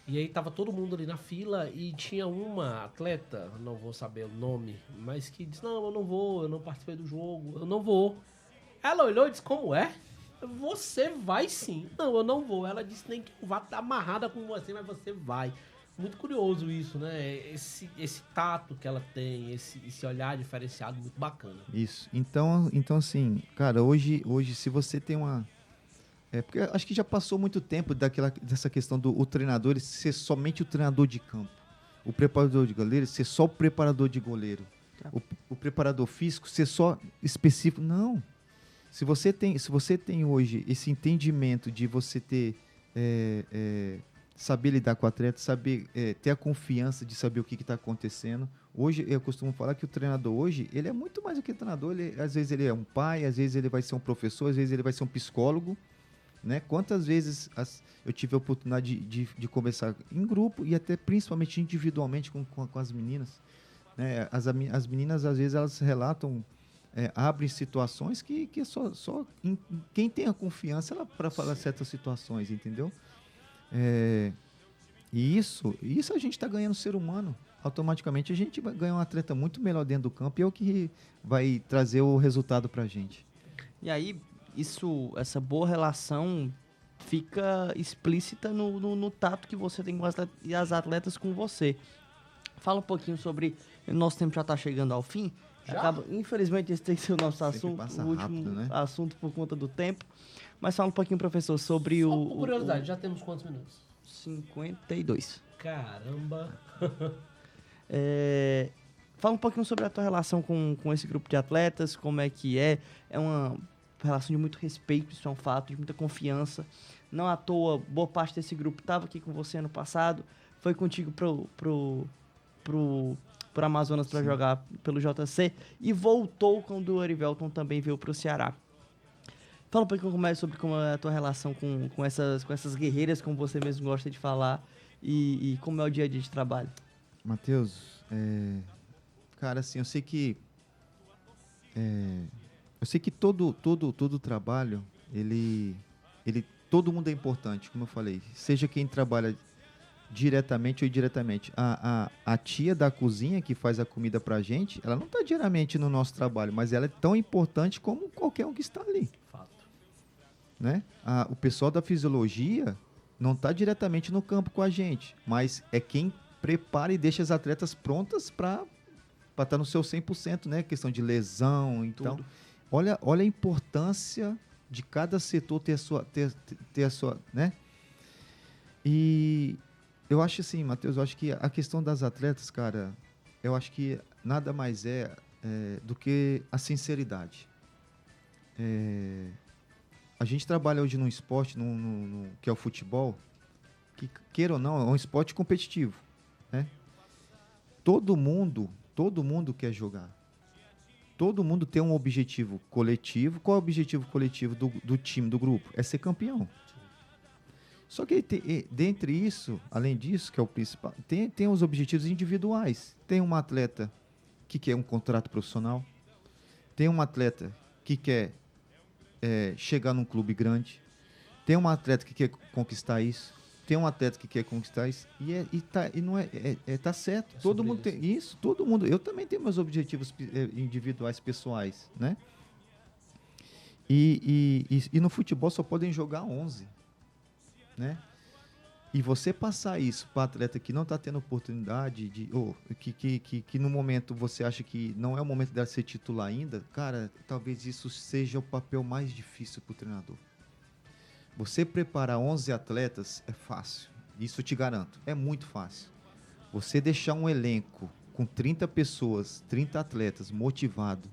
E aí tava todo mundo ali na fila e tinha uma atleta, não vou saber o nome, mas que disse, não, eu não vou, eu não participei do jogo, eu não vou. Ela olhou e disse, como é? Você vai sim. Não, eu não vou. Ela disse, nem que eu vá estar amarrada com você, mas você vai. Muito curioso isso, né? Esse tato que ela tem, esse olhar diferenciado, muito bacana. Isso. Então assim, cara, hoje se você tem uma... porque acho que já passou muito tempo dessa questão do o treinador ele ser somente o treinador de campo. O preparador de goleiro ser só o preparador de goleiro. Tá. O preparador físico ser só específico. Não. Se você tem hoje esse entendimento de você ter... saber lidar com o atleta, saber ter a confiança de saber o que está acontecendo. Hoje, eu costumo falar que o treinador hoje, ele é muito mais do que treinador. Às vezes ele é um pai, às vezes ele vai ser um professor, às vezes ele vai ser um psicólogo. Né? Quantas vezes eu tive a oportunidade de conversar em grupo e até principalmente individualmente com as meninas. Né? As meninas, às vezes, elas relatam, abrem situações que só quem tem a confiança para falar certas situações, entendeu? E isso a gente está ganhando ser humano. Automaticamente a gente vai ganhar um atleta muito melhor dentro do campo e é o que vai trazer o resultado para a gente. E aí, essa boa relação fica explícita no tato que você tem com as atletas com você. Fala um pouquinho sobre... Nosso tempo já está chegando ao fim. Infelizmente, esse tem que ser o nosso assunto, o último rápido, né? Assunto por conta do tempo. Mas fala um pouquinho, professor, sobre Só por curiosidade, já temos quantos minutos? 52. Caramba! Fala um pouquinho sobre a tua relação com esse grupo de atletas, como é que é. É uma relação de muito respeito, isso é um fato, de muita confiança. Não à toa, boa parte desse grupo estava aqui com você ano passado, foi contigo pro Amazonas para jogar pelo JC e voltou quando o Erivelton também veio pro Ceará. Fala um pouquinho mais sobre como é a tua relação com essas guerreiras, como você mesmo gosta de falar, e como é o dia a dia de trabalho. Matheus, cara, assim, eu sei que todo trabalho, todo mundo é importante, como eu falei, seja quem trabalha diretamente ou indiretamente. A tia da cozinha que faz a comida pra gente, ela não está diretamente no nosso trabalho, mas ela é tão importante como qualquer um que está ali. Fato. Né? O pessoal da fisiologia não está diretamente no campo com a gente, mas é quem prepara e deixa as atletas prontas para estar no seu 100%, né? Questão de lesão, então... Olha a importância de cada setor ter a sua, né? E eu acho assim, Matheus, eu acho que a questão das atletas, cara, eu acho que nada mais do que a sinceridade. A gente trabalha hoje num esporte, que é o futebol, que, queira ou não, é um esporte competitivo, né? Todo mundo quer jogar. Todo mundo tem um objetivo coletivo. Qual é o objetivo coletivo do time, do grupo? É ser campeão. Só que dentre isso, além disso, que é o principal, tem os objetivos individuais. Tem um atleta que quer um contrato profissional. Tem um atleta que quer chegar num clube grande. Tem um atleta que quer conquistar isso. Tem um atleta que quer conquistar isso. Tá certo. Todo mundo tem isso. Todo mundo. Eu também tenho meus objetivos individuais, pessoais, né? E no futebol só podem jogar 11, né? E você passar isso para atleta que não está tendo oportunidade que no momento você acha que não é o momento dela ser titular ainda, cara, talvez isso seja o papel mais difícil para o treinador. Você preparar 11 atletas é fácil, isso eu te garanto, é muito fácil. Você deixar um elenco com 30 pessoas, 30 atletas motivado,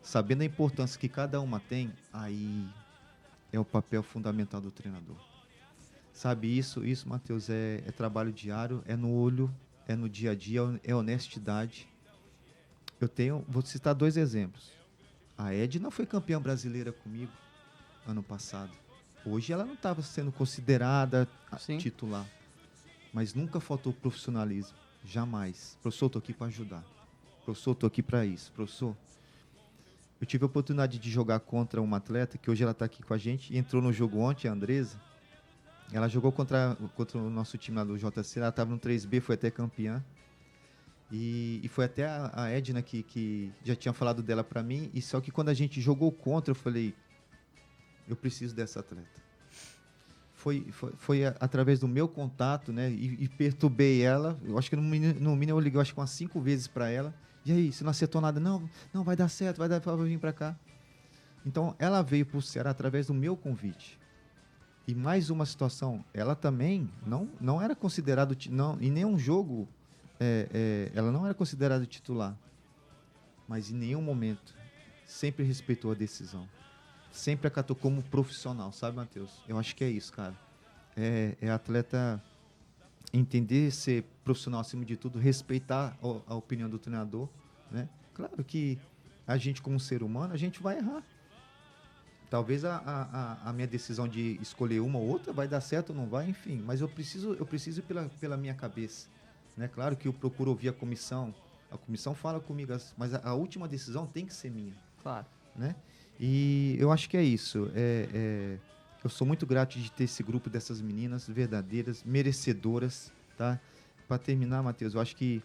sabendo a importância que cada uma tem, aí é o papel fundamental do treinador. Sabe, isso, Matheus, é trabalho diário, é no olho, é no dia a dia, é honestidade. Vou citar 2 exemplos. A Edna foi campeã brasileira comigo ano passado. Hoje ela não estava sendo considerada titular, mas nunca faltou profissionalismo, jamais. Professor, estou aqui para ajudar. Professor, estou aqui para isso. Professor, eu tive a oportunidade de jogar contra uma atleta que hoje ela está aqui com a gente, entrou no jogo ontem, a Andresa. Ela jogou contra o nosso time lá do JC, ela estava no 3B, foi até campeã. E foi até a Edna que já tinha falado dela para mim, e só que quando a gente jogou contra, eu falei, eu preciso dessa atleta. Foi através do meu contato, né, e perturbei ela. Eu acho que no mínimo eu liguei acho que umas 5 vezes para ela. E aí, você não acertou nada? Não, vai dar certo, vai vir para cá. Então, ela veio para o Ceará através do meu convite. E mais uma situação, ela também não era considerada, em nenhum jogo, ela não era considerada titular. Mas em nenhum momento, sempre respeitou a decisão. Sempre acatou como profissional, sabe, Matheus? Eu acho que é isso, cara. É atleta entender ser profissional acima de tudo, respeitar a opinião do treinador, né? Claro que a gente, como ser humano, a gente vai errar. Talvez a minha decisão de escolher uma ou outra vai dar certo ou não vai, enfim. Mas eu preciso ir pela minha cabeça, né? Claro que eu procuro ouvir a comissão fala comigo, mas a última decisão tem que ser minha. Claro. Né? E eu acho que é isso. Eu sou muito grato de ter esse grupo dessas meninas verdadeiras, merecedoras, tá? Para terminar, Matheus, eu acho que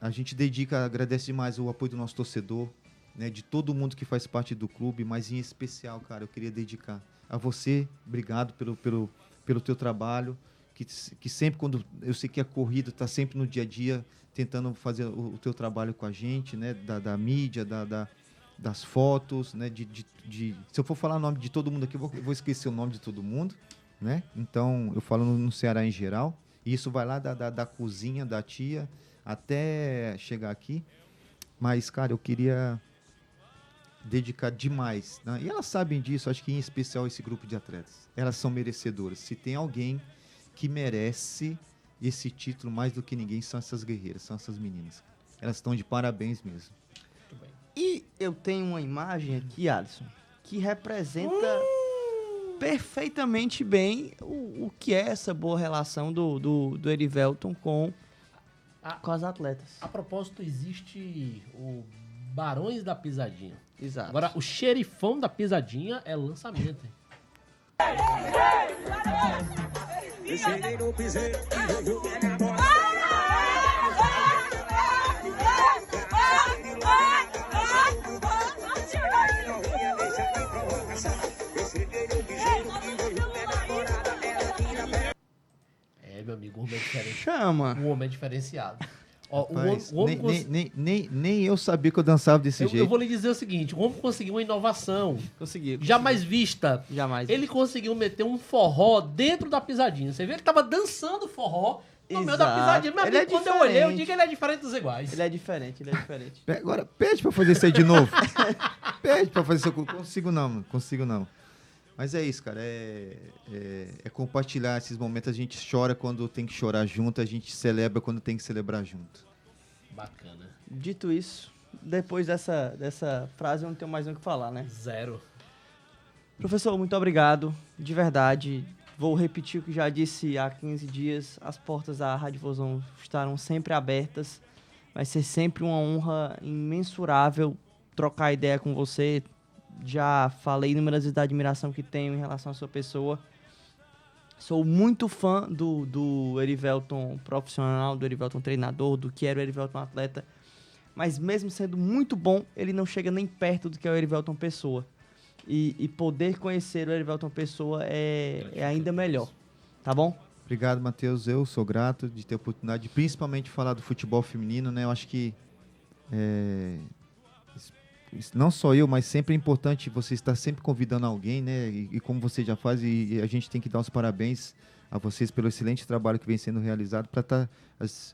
a gente agradece demais o apoio do nosso torcedor, né? De todo mundo que faz parte do clube, mas em especial, cara, eu queria dedicar a você. Obrigado pelo teu trabalho, que sempre, quando eu sei que a corrida está sempre no dia a dia, tentando fazer o teu trabalho com a gente, né? Da mídia, das fotos, né? Se eu for falar o nome de todo mundo aqui, eu vou esquecer o nome de todo mundo, né? Então, eu falo no Ceará em geral, e isso vai lá da cozinha, da tia, até chegar aqui. Mas, cara, eu queria dedicar demais, né? E elas sabem disso, acho que em especial esse grupo de atletas. Elas são merecedoras. Se tem alguém que merece esse título mais do que ninguém, são essas guerreiras, são essas meninas. Elas estão de parabéns mesmo. E eu tenho uma imagem aqui, Alisson, que representa perfeitamente bem o que é essa boa relação do Erivelton com as atletas. A propósito, existe o Barões da Pisadinha. Exato. Agora, o xerifão da Pisadinha é lançamento, hein? Meu amigo, o homem é diferente. Chama. O homem é diferenciado. Ó, Rapaz, nem eu sabia que eu dançava desse jeito. Eu vou lhe dizer o seguinte, o homem conseguiu uma inovação. Conseguiu. Jamais vista. Jamais. Ele conseguiu meter um forró dentro da pisadinha. Você vê que ele tava dançando forró no meio da pisadinha. Meu amigo, quando eu olhei, eu digo que ele é diferente dos iguais. Ele é diferente. Agora, pede pra fazer isso aí de novo. Pede pra fazer isso aí. Consigo não. Mas é isso, cara. É compartilhar esses momentos. A gente chora quando tem que chorar junto. A gente celebra quando tem que celebrar junto. Bacana. Dito isso, depois dessa frase eu não tenho mais o que falar, né? Zero. Professor, muito obrigado. De verdade. Vou repetir o que já disse há 15 dias. As portas da Rádio Vozão estarão sempre abertas. Vai ser sempre uma honra imensurável trocar ideia com você. Já falei inúmeras vezes da admiração que tenho em relação à sua pessoa. Sou muito fã do Erivelton profissional, do Erivelton treinador, do que era o Erivelton atleta. Mas mesmo sendo muito bom, ele não chega nem perto do que é o Erivelton pessoa. E poder conhecer o Erivelton pessoa é ainda melhor. Tá bom? Obrigado, Matheus. Eu sou grato de ter a oportunidade de principalmente falar do futebol feminino, né? Eu acho que não só eu, mas sempre é importante você estar sempre convidando alguém, né? E como você já faz, e a gente tem que dar os parabéns a vocês pelo excelente trabalho que vem sendo realizado para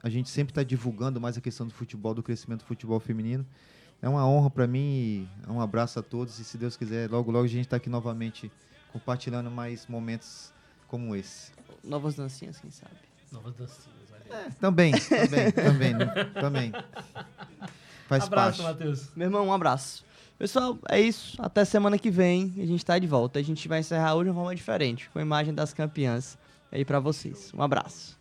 a gente sempre estar divulgando mais a questão do futebol, do crescimento do futebol feminino. É uma honra para mim, um abraço a todos e se Deus quiser, logo a gente está aqui novamente compartilhando mais momentos como esse. Novas dancinhas, quem sabe? Novas dancinhas, olha aí. Também. Faz Abraço, parte. Matheus. Meu irmão, um abraço. Pessoal, é isso. Até semana que vem a gente tá de volta. A gente vai encerrar hoje de uma forma diferente, com a imagem das campeãs aí pra vocês. Um abraço.